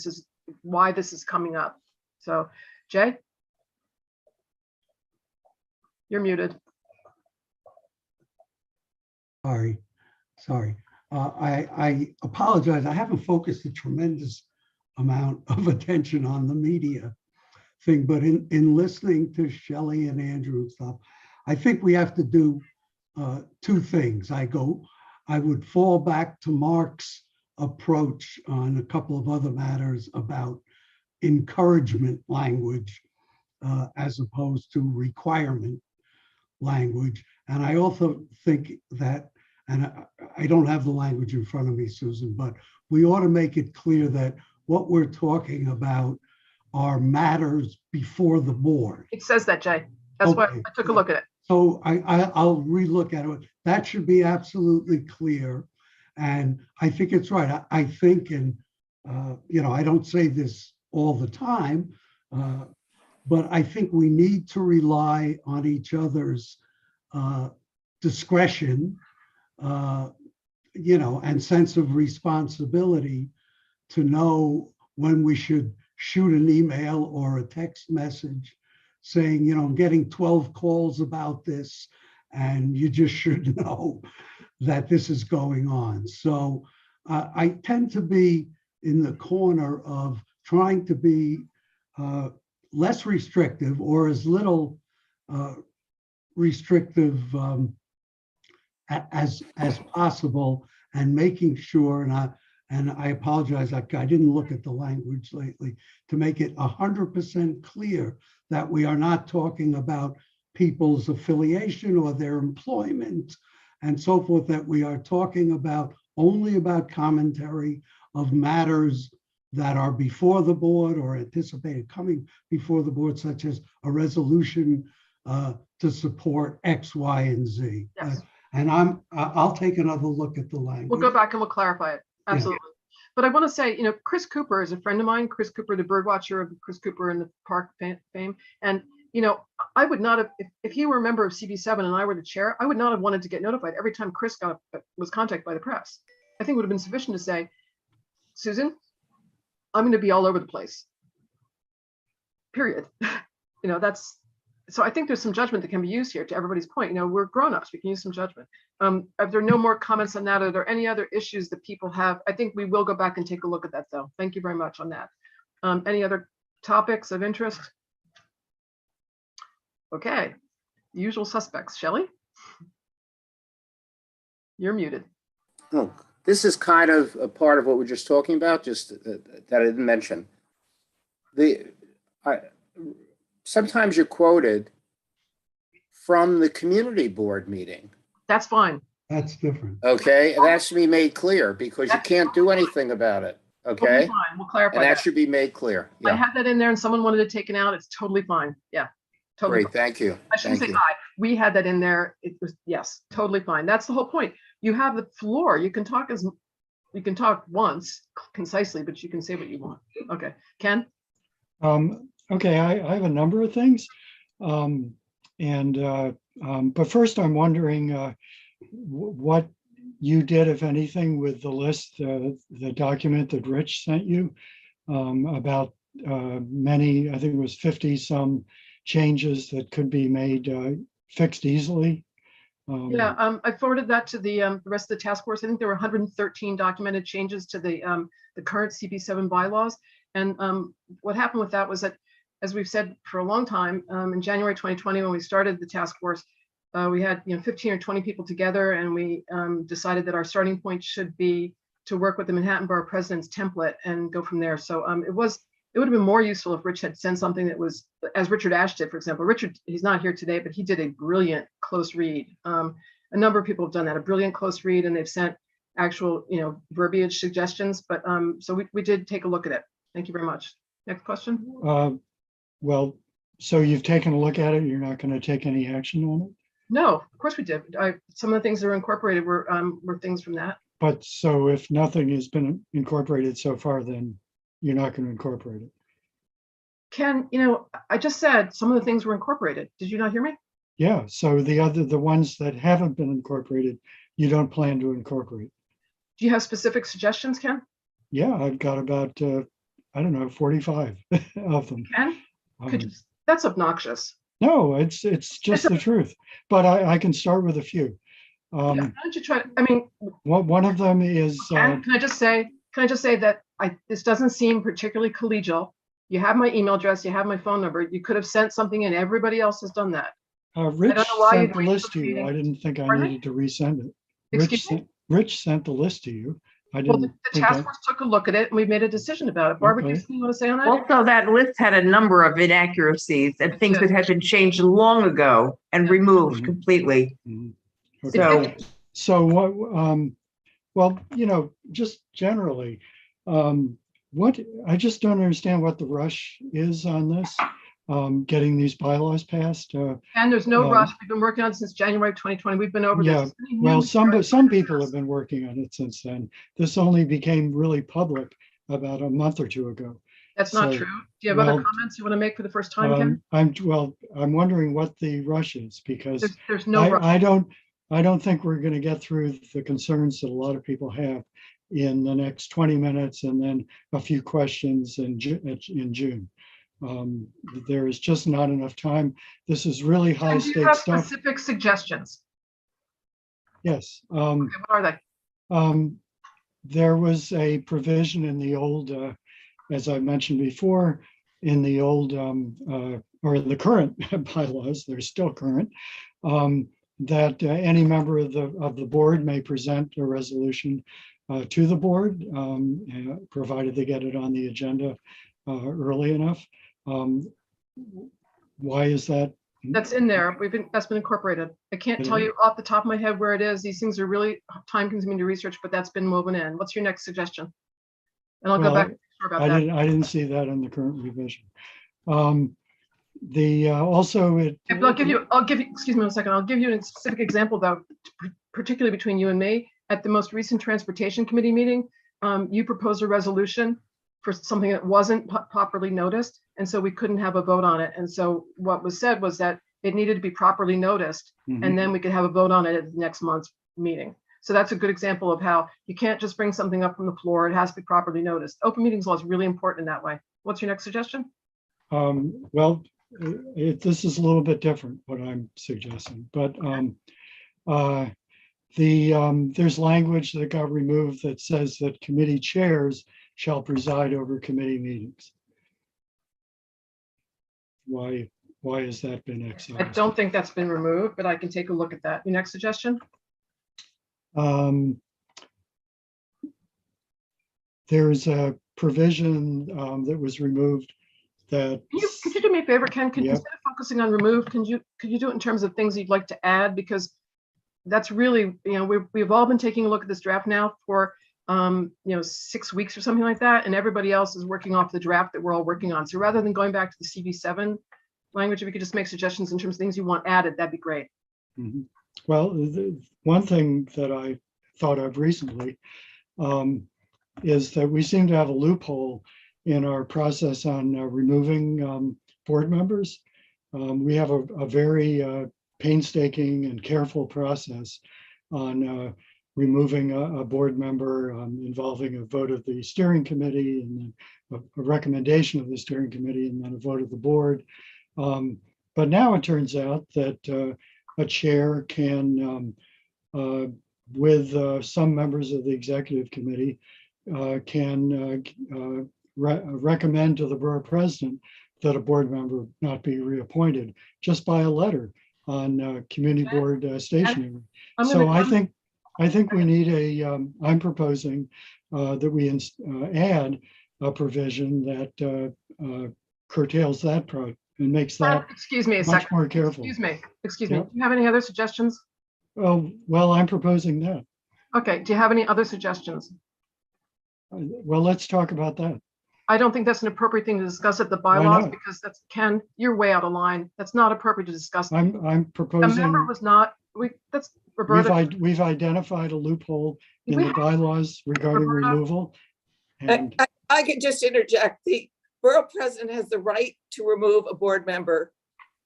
why this is coming up. So, Jay, you're muted. Sorry. I apologize. I haven't focused a tremendous amount of attention on the media thing, but in listening to Shelley and Andrew and stuff, I think we have to do two things. I would fall back to Mark's approach on a couple of other matters about encouragement language as opposed to requirement language. And I also think that, and I don't have the language in front of me, Susan, but we ought to make it clear that what we're talking about are matters before the board. It says that, Jay. That's why I took a look at it. So I'll relook at it. That should be absolutely clear. And I think it's right. I think, and I don't say this all the time, but I think we need to rely on each other's discretion, and sense of responsibility to know when we should shoot an email or a text message saying, I'm getting 12 calls about this, and you just should know that this is going on. So I tend to be in the corner of trying to be less restrictive, or as little restrictive as possible, and making sure, and I apologize, I didn't look at the language lately, to make it 100% clear that we are not talking about people's affiliation or their employment and so forth, that we are talking only about commentary of matters that are before the board or anticipated coming before the board, such as a resolution to support X, Y, and Z. Yes. And I'll take another look at the language. We'll go back and we'll clarify it. Absolutely. Yeah. But I want to say, Chris Cooper is a friend of mine, Chris Cooper, the bird watcher of Chris Cooper and the park fame. And, I would not have, if he were a member of CB7 and I were the chair, I would not have wanted to get notified every time Chris was contacted by the press. I think it would have been sufficient to say, Susan, I'm going to be all over the place. Period. So I think there's some judgment that can be used here, to everybody's point. We're grown-ups, we can use some judgment. If there are no more comments on that, are there any other issues that people have? I think we will go back and take a look at that, though. Thank you very much on that. Any other topics of interest? Okay, usual suspects. Shelley? You're muted. Oh, this is kind of a part of what we're just talking about, just that I didn't mention. Sometimes you're quoted from the community board meeting. That's fine. That's different. Okay, and that should be made clear because you can't do anything about it. We'll be Okay, fine. We'll clarify and that that. should be made clear. I Yeah, had that in there and someone wanted it taken out. It's totally fine. Yeah, totally. great. Thank you. I shouldn't Thank say you. I. We had that in there. It was, yes, totally fine. That's the whole point. You have the floor. You can talk once concisely, but you can say what you want. Okay, Ken? Okay, I have a number of things. But first I'm wondering what you did, if anything, with the list, the document that Rich sent you about many, I think it was 50 some changes that could be made fixed easily. I forwarded that to the rest of the task force. I think there were 113 documented changes to the current CP7 bylaws. And what happened with that was that, as we've said for a long time, in January 2020, when we started the task force, we had 15 or 20 people together, and we decided that our starting point should be to work with the Manhattan Borough President's template and go from there. So it would have been more useful if Rich had sent something that was, as Richard Ash did, for example. Richard, he's not here today, but he did a brilliant close read. A number of people have done that, a brilliant close read, and they've sent actual, verbiage suggestions. But so we did take a look at it. Thank you very much. Next question. Well, so you've taken a look at it. You're not going to take any action on it? No, of course we did. Some of the things that were incorporated were things from that. But so if nothing has been incorporated so far, then you're not going to incorporate it? Ken, I just said some of the things were incorporated. Did you not hear me? Yeah, so the ones that haven't been incorporated, you don't plan to incorporate? Do you have specific suggestions, Ken? Yeah, I've got about, 45 of them. Ken, that's obnoxious. No, it's just the truth, but I can start with a few. Why don't you try? One of them is. Can I just say that this doesn't seem particularly collegial. You have my email address, you have my phone number. You could have sent something in. Everybody else has done that. Rich sent the list to you. I didn't think I needed to resend it. Rich sent the list to you. The task force took a look at it and we made a decision about it. Barbara, do you want to say on that? Also, that list had a number of inaccuracies and things that had been changed long ago and removed completely. Okay. So what, well, just generally, I just don't understand what the rush is on this, getting these bylaws passed. And there's no rush. We've been working on it since January 2020. We've been over this. Well, some people have been working on it since then. This only became really public about a month or two ago. That's not true. Do you have other comments you want to make for the first time, Ken? I'm wondering what the rush is, because there's no rush. I don't think we're going to get through the concerns that a lot of people have in the next 20 minutes and then a few questions in June. There is just not enough time. This is really high stakes stuff. Do you have specific suggestions? Yes. Okay, what are they? There was a provision in the old, as I mentioned before, in the old or the current bylaws, they're still current, that any member of the board may present a resolution to the board, provided they get it on the agenda early enough. Why is that? That's in there. That's been incorporated. I can't tell you off the top of my head where it is. These things are really time consuming to research, but that's been woven in. What's your next suggestion? And I'll go back about that. I didn't see that in the current revision. I'll give you, excuse me one second. I'll give you a specific example though, particularly between you and me. At the most recent Transportation Committee meeting, you proposed a resolution for something that wasn't properly noticed. And so we couldn't have a vote on it. And so what was said was that it needed to be properly noticed, and then we could have a vote on it at the next month's meeting. So that's a good example of how you can't just bring something up from the floor. It has to be properly noticed. Open meetings law is really important in that way. What's your next suggestion? This is a little bit different, what I'm suggesting, but there's language that got removed that says that committee chairs shall preside over committee meetings. Why has that been excised? I don't think that's been removed, but I can take a look at that. Your next suggestion? there's a provision that was removed that. Could you do me a favor, Ken? Yep. Instead of focusing on remove, could you do it in terms of things you'd like to add? Because that's really, we've all been taking a look at this draft now for 6 weeks or something like that, and everybody else is working off the draft that we're all working on. So rather than going back to the CV7 language, if you could just make suggestions in terms of things you want added, that'd be great. Mhm. Well, one thing that I thought of recently is that we seem to have a loophole in our process on removing board members. We have a very painstaking and careful process on removing a board member involving a vote of the steering committee, and then a recommendation of the steering committee, and then a vote of the board. But now it turns out that a chair can, with some members of the executive committee, can recommend to the borough president that a board member not be reappointed just by a letter on community board stationery. So I think we need I'm proposing that we add a provision that curtails that and makes that Excuse me a much second. more careful. Excuse me. Yep. Do you have any other suggestions? Well, I'm proposing that. Okay. Do you have any other suggestions? Well, let's talk about that. I don't think that's an appropriate thing to discuss at the Why bylaws, not? because that's, Ken, you're way out of line. That's not appropriate to discuss. I'm A member proposing, was not, that's Roberta. we've identified a loophole in We the have- bylaws regarding Roberta? removal. And I could just interject. The borough president has the right to remove a board member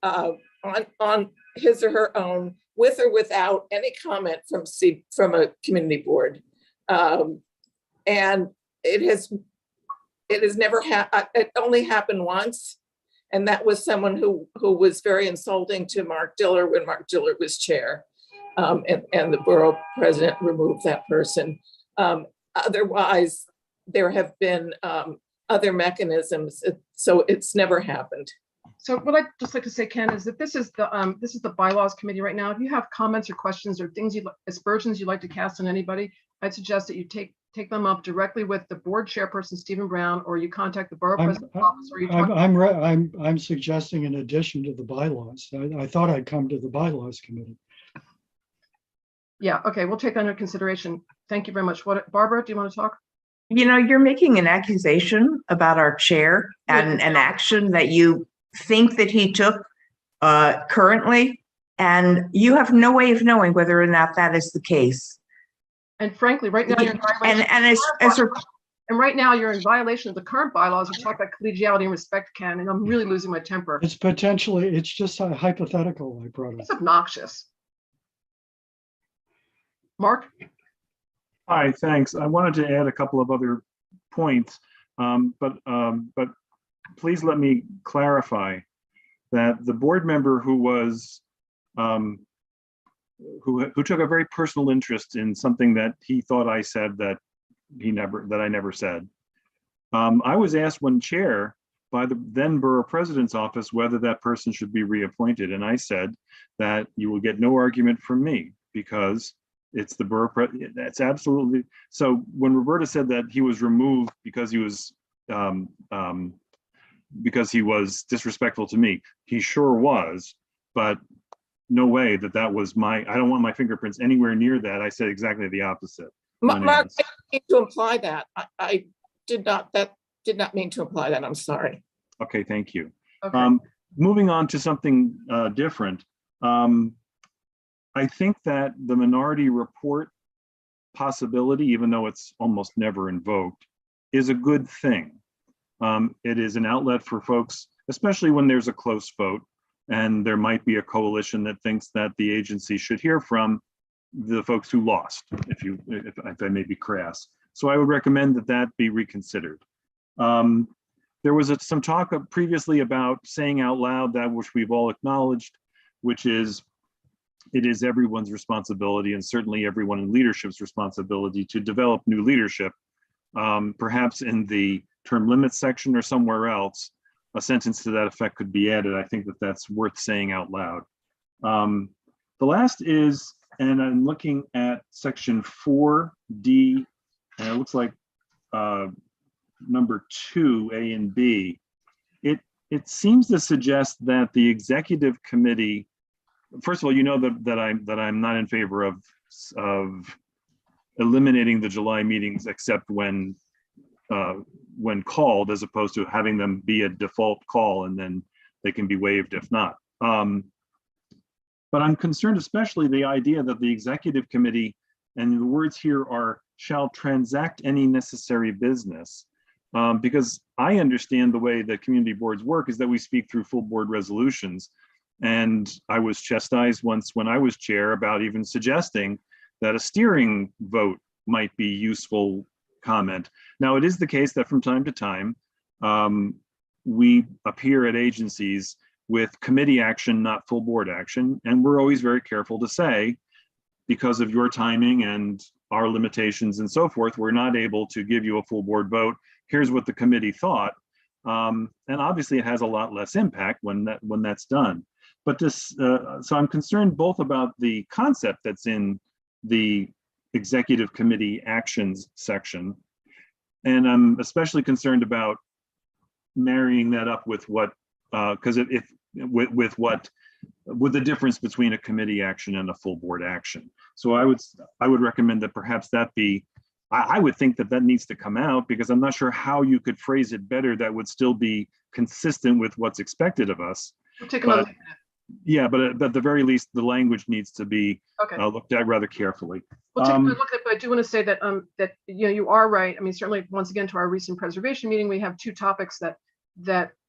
on his or her own, with or without any comment from a community board. And it has never happened. It only happened once. And that was someone who was very insulting to Mark Diller when Mark Diller was chair. And the borough president removed that person. Otherwise, there have been other mechanisms. So it's never happened. So what I'd just like to say, Ken, is that this is the bylaws committee right now. If you have comments or questions or things aspersions you'd like to cast on anybody, I'd suggest that you take them up directly with the board chairperson, Stephen Brown, or you contact the borough president's office. Or you talk. I'm suggesting in addition to the bylaws. I thought I'd come to the bylaws committee. Yeah, okay, we'll take that under consideration. Thank you very much. Barbara, do you want to talk? You're making an accusation about our chair and an action that you think that he took currently, and you have no way of knowing whether or not that is the case. And frankly, right now you're in violation. And right now you're in violation of the current bylaws, which talk about collegiality and respect, Ken, and I'm really losing my temper. It's just a hypothetical I brought up. It's obnoxious. Mark? Hi, thanks. I wanted to add a couple of other points, but please let me clarify that the board member who was who took a very personal interest in something that he thought I said that I never said. I was asked when chair by the then borough president's office whether that person should be reappointed, and I said that you will get no argument from me because it's the borough that's absolutely. So when Roberta said that he was removed because he was disrespectful to me, he sure was, but no way that was I don't want my fingerprints anywhere near that. I said exactly the opposite. Mark, I didn't mean to imply that. That did not mean to imply that. I'm sorry. Okay, thank you. Okay. Moving on to something different. I think that the minority report possibility, even though it's almost never invoked, is a good thing. It is an outlet for folks, especially when there's a close vote and there might be a coalition that thinks that the agency should hear from the folks who lost, if I may be crass. So I would recommend that be reconsidered. There was some talk previously about saying out loud that which we've all acknowledged, which is it is everyone's responsibility, and certainly everyone in leadership's responsibility, to develop new leadership. Perhaps in the term limits section or somewhere else, a sentence to that effect could be added. I think that's worth saying out loud. The last is, and I'm looking at section 4D, and it looks like number 2, A and B, it seems to suggest that the executive committee, first of all, you know that I'm not in favor of eliminating the July meetings except when called, as opposed to having them be a default call and then they can be waived if not. But I'm concerned, especially the idea that the executive committee, and the words here are, shall transact any necessary business. Because I understand the way that community boards work is that we speak through full board resolutions. And I was chastised once when I was chair about even suggesting that a steering vote might be useful comment. Now, it is the case that from time to time, we appear at agencies with committee action, not full board action. And we're always very careful to say, because of your timing and our limitations and so forth, we're not able to give you a full board vote. Here's what the committee thought. And obviously it has a lot less impact when that's done. But this, so I'm concerned both about the concept that's in the executive committee actions section. And I'm especially concerned about marrying that up with what, because with the difference between a committee action and a full board action. So I would recommend that perhaps that be, I would think that needs to come out, because I'm not sure how you could phrase it better that would still be consistent with what's expected of us. We'll take another look at it. Yeah, but at the very least, the language needs to be looked at rather carefully. We'll take a look at it, but I do want to say that that you are right. I mean, certainly, once again, to our recent preservation meeting, we have 2 topics that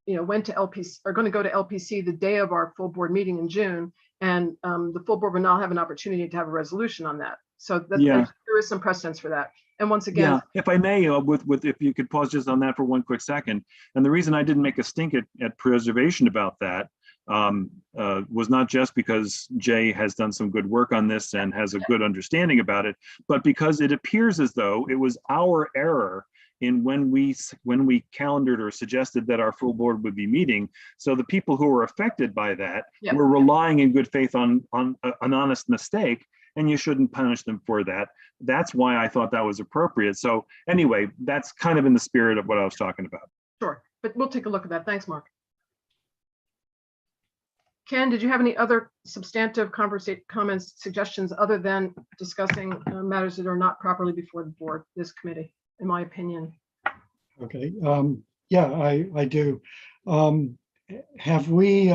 went to LPC, are going to go to LPC the day of our full board meeting in June, and the full board will now have an opportunity to have a resolution on that. So there is some precedence for that. And once again, if I may, if you could pause just on that for one quick second. And the reason I didn't make a stink at preservation about that was not just because Jay has done some good work on this and has a good understanding about it, but because it appears as though it was our error in when we calendared or suggested that our full board would be meeting. So the people who were affected by that were relying in good faith on an honest mistake, and you shouldn't punish them for that. That's why I thought that was appropriate. So anyway, that's kind of in the spirit of what I was talking about. Sure, but we'll take a look at that. Thanks, Mark. Ken, did you have any other substantive comments, suggestions, other than discussing matters that are not properly before the board, this committee, in my opinion? Okay, yeah, I do. Have we,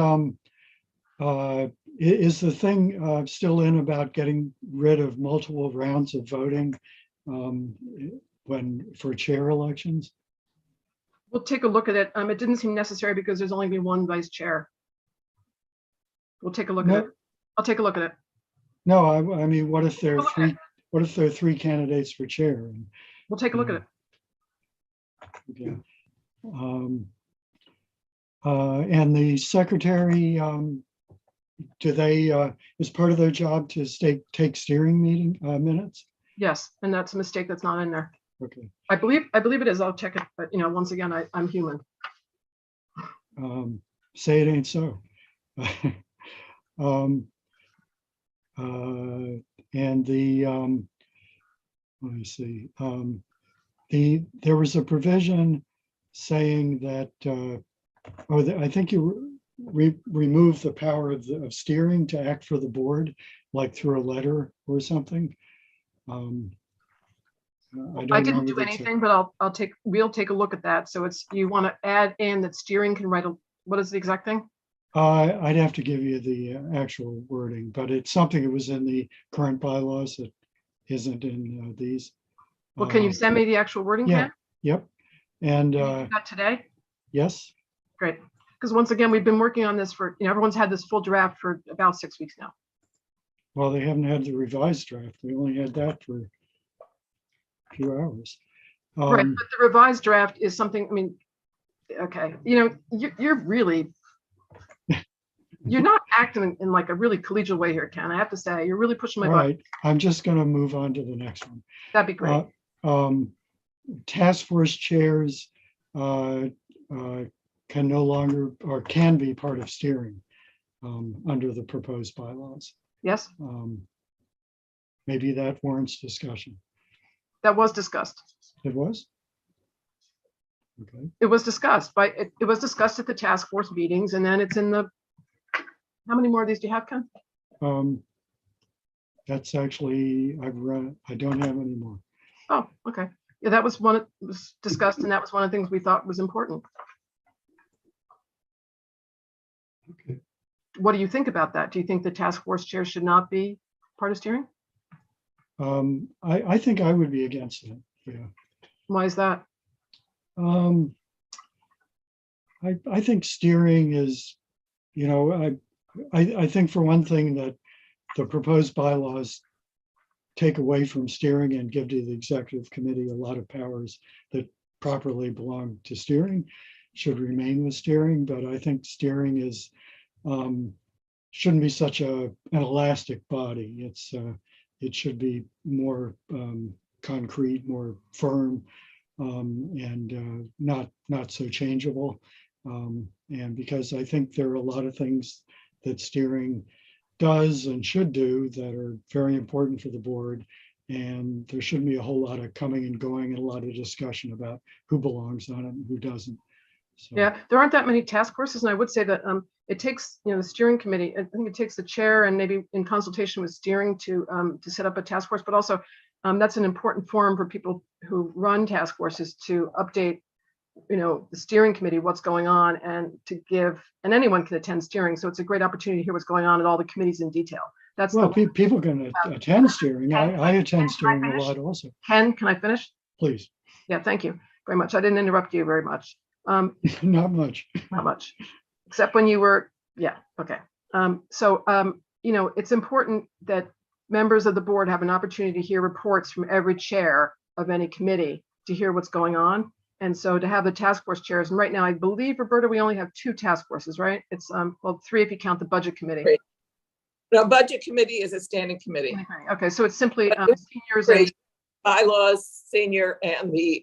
is the thing still in about getting rid of multiple rounds of voting for chair elections? We'll take a look at it. It didn't seem necessary because there's only been 1 vice chair. We'll take a look at it. I'll take a look at it. No, I mean, what if there are 3? What if there are 3 candidates for chair? We'll take a look at it. Okay. And the secretary, do they, is part of their job to take steering meeting minutes? Yes, and that's a mistake that's not in there. Okay. I believe it is. I'll check it, but once again, I'm human. Say it ain't so. And the let me see. There was a provision saying that, I think you remove the power of steering to act for the board, like through a letter or something. I didn't do anything, but we'll take a look at that. So you want to add in that steering can write what is the exact thing? I'd have to give you the actual wording, but it's something that was in the current bylaws that isn't in these. Well, can you send me the actual wording? Yeah. Ken? Yep. And not today? Yes. Great. Because once again, we've been working on this for, everyone's had this full draft for about 6 weeks now. Well, they haven't had the revised draft. They only had that for a few hours. Right, but the revised draft is something, I mean, okay, you're really, you're not acting in like a really collegial way here, Ken. I have to say, you're really pushing my All button. right, I'm just going to move on to the next one. That'd be great. Task force chairs can no longer, or can be part of steering under the proposed bylaws. Yes. Maybe that warrants discussion. That was discussed. It was? Okay. It was discussed it was discussed at the task force meetings, and then it's in the, how many more of these do you have, Ken? That's actually, I've read, I don't have any more. Oh, okay. Yeah, that was one that was discussed, and that was one of the things we thought was important. Okay. What do you think about that? Do you think the task force chair should not be part of steering? I think I would be against it. Yeah. Why is that? I think steering is, you know, I think for one thing that the proposed bylaws take away from steering and give to the executive committee a lot of powers that properly belong to steering, should remain with steering. But I think steering is shouldn't be such an elastic body. It should be more concrete, more firm, and not so changeable. And because I think there are a lot of things that steering does and should do that are very important for the board. And there shouldn't be a whole lot of coming and going and a lot of discussion about who belongs on it and who doesn't. So, Yeah, there aren't that many task forces, and I would say that it takes, you know, the steering committee. I think it takes the chair and maybe in consultation with steering to set up a task force. But also, that's an important forum for people who run task forces to update, you know, the steering committee, what's going on, and to give, and anyone can attend steering. So it's a great opportunity to hear what's going on at all the committees in detail. That's well, the, people can attend steering. I attend steering a lot also. Ken, can I finish? Please. Yeah, thank you very much. I didn't interrupt you very much. Not much. Not much, except when you were, yeah, okay. You know, it's important that members of the board have an opportunity to hear reports from every chair of any committee to hear what's going on. And so to have the task force chairs, and right now, I believe, Roberta, we only have 2 task forces, right? It's, well, 3 if you count the budget committee. Right. No, budget committee is a standing committee. Okay, so it's simply seniors and Great. Bylaws, senior, and the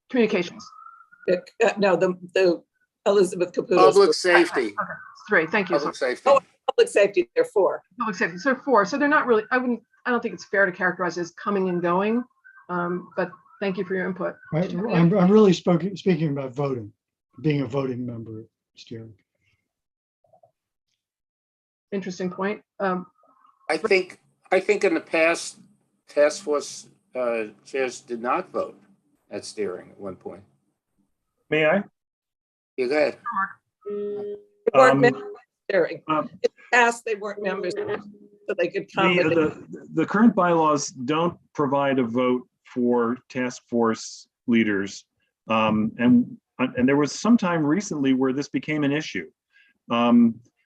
communications. no, the Elizabeth Caputo's Public group. safety, Okay, it's 3, thank you. public safety. Oh, public safety, there are 4. Public safety, so 4, so they're not really, I don't think it's fair to characterize as coming and going, but thank you for your input. I'm really speaking about voting, being a voting member of steering. Interesting point. I think in the past, task force chairs did not vote at steering at one point. May I? You go ahead. They weren't members of steering. In the past, they weren't members, so they could come. The current bylaws don't provide a vote for task force leaders. And there was some time recently where this became an issue.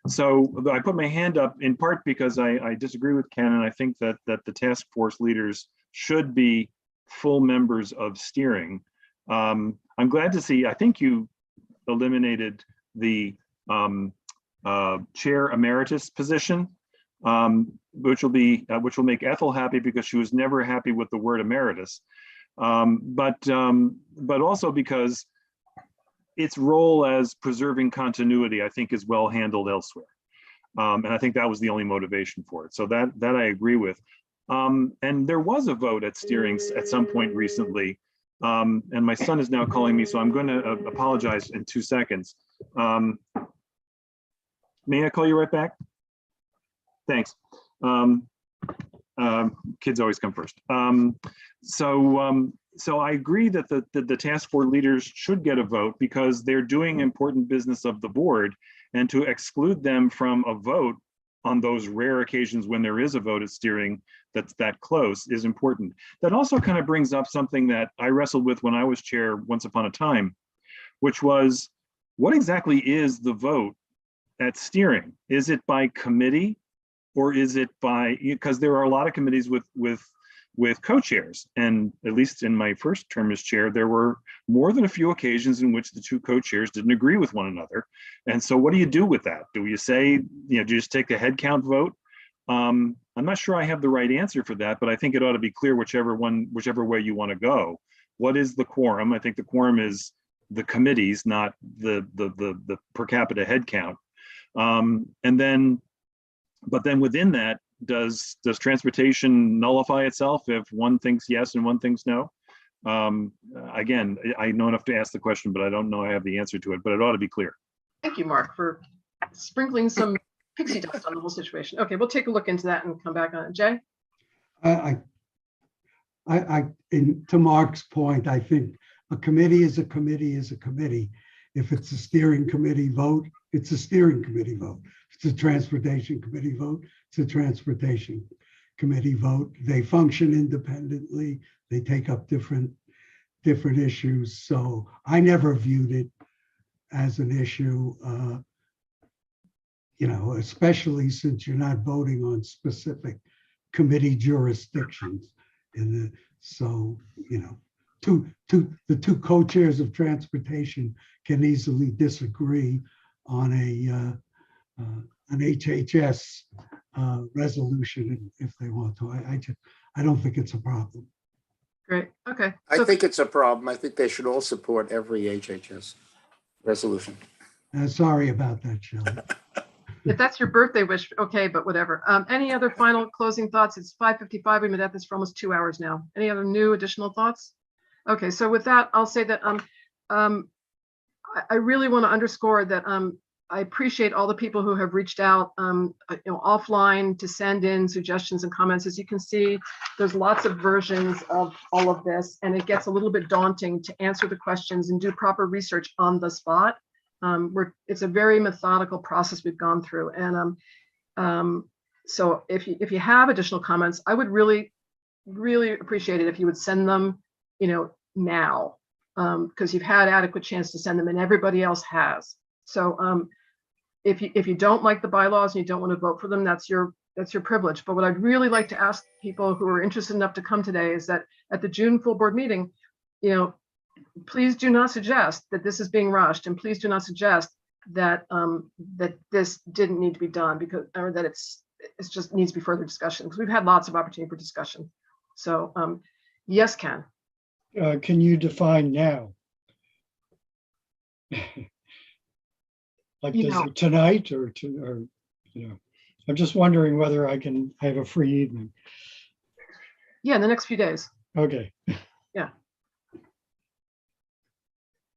So I put my hand up in part because I disagree with Ken, and I think that the task force leaders should be full members of steering. I'm glad to see, I think you eliminated the chair emeritus position, which will make Ethel happy because she was never happy with the word emeritus, but also because its role as preserving continuity, I think, is well handled elsewhere, and I think that was the only motivation for it. So that I agree with. And there was a vote at steering at some point recently, and my son is now calling me, so I'm going to apologize in 2 seconds. May I call you right back? Thanks. Kids always come first. So I agree that the task force leaders should get a vote because they're doing important business of the board, and to exclude them from a vote on those rare occasions when there is a vote at steering that's that close is important. That also kind of brings up something that I wrestled with when I was chair once upon a time, which was, what exactly is the vote at steering? Is it by committee, or is it by, because there are a lot of committees with co-chairs, and at least in my first term as chair, there were more than a few occasions in which the 2 co-chairs didn't agree with one another. And so what do you do with that? Do you say, do you just take a head count vote? I'm not sure I have the right answer for that, but I think it ought to be clear whichever way you want to go. What is the quorum? I think the quorum is the committees, not the per capita head count. But then within that, does transportation nullify itself if one thinks yes and one thinks no? Again, I know enough to ask the question, but I don't know I have the answer to it, but it ought to be clear. Thank you, Mark, for sprinkling some pixie dust on the whole situation. Okay, we'll take a look into that and come back on it. Jay? To Mark's point, I think a committee is a committee is a committee. If it's a steering committee vote, it's a steering committee vote. If it's a transportation committee vote, it's a transportation committee vote. They function independently. They take up different issues. So I never viewed it as an issue, especially since you're not voting on specific committee jurisdictions. The two co-chairs of transportation can easily disagree on an HHS resolution if they want to. I don't think it's a problem. Great. Okay. I think it's a problem. I think they should all support every HHS resolution. Sorry about that, Shelley. If that's your birthday wish, okay, but whatever. Any other final closing thoughts? It's 5:55. We've been at this for almost 2 hours now. Any other new additional thoughts? Okay, so with that, I'll say that I really want to underscore that I appreciate all the people who have reached out offline to send in suggestions and comments. As you can see, there's lots of versions of all of this, and it gets a little bit daunting to answer the questions and do proper research on the spot. It's a very methodical process we've gone through, and so if you have additional comments, I would really appreciate it if you would send them, now, because you've had adequate chance to send them, and everybody else has. So if you don't like the bylaws and you don't want to vote for them, that's your privilege. But what I'd really like to ask people who are interested enough to come today is that at the June full board meeting, please do not suggest that this is being rushed, and please do not suggest that that this didn't need to be done or that it's just needs to be further discussion, because we've had lots of opportunity for discussion. So yes, Ken. Can you define now? Like tonight or I'm just wondering whether I can have a free evening. Yeah, in the next few days. Okay. Yeah.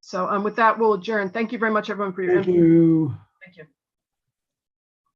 So with that, we'll adjourn. Thank you very much, everyone, for your Thank you. Thank you.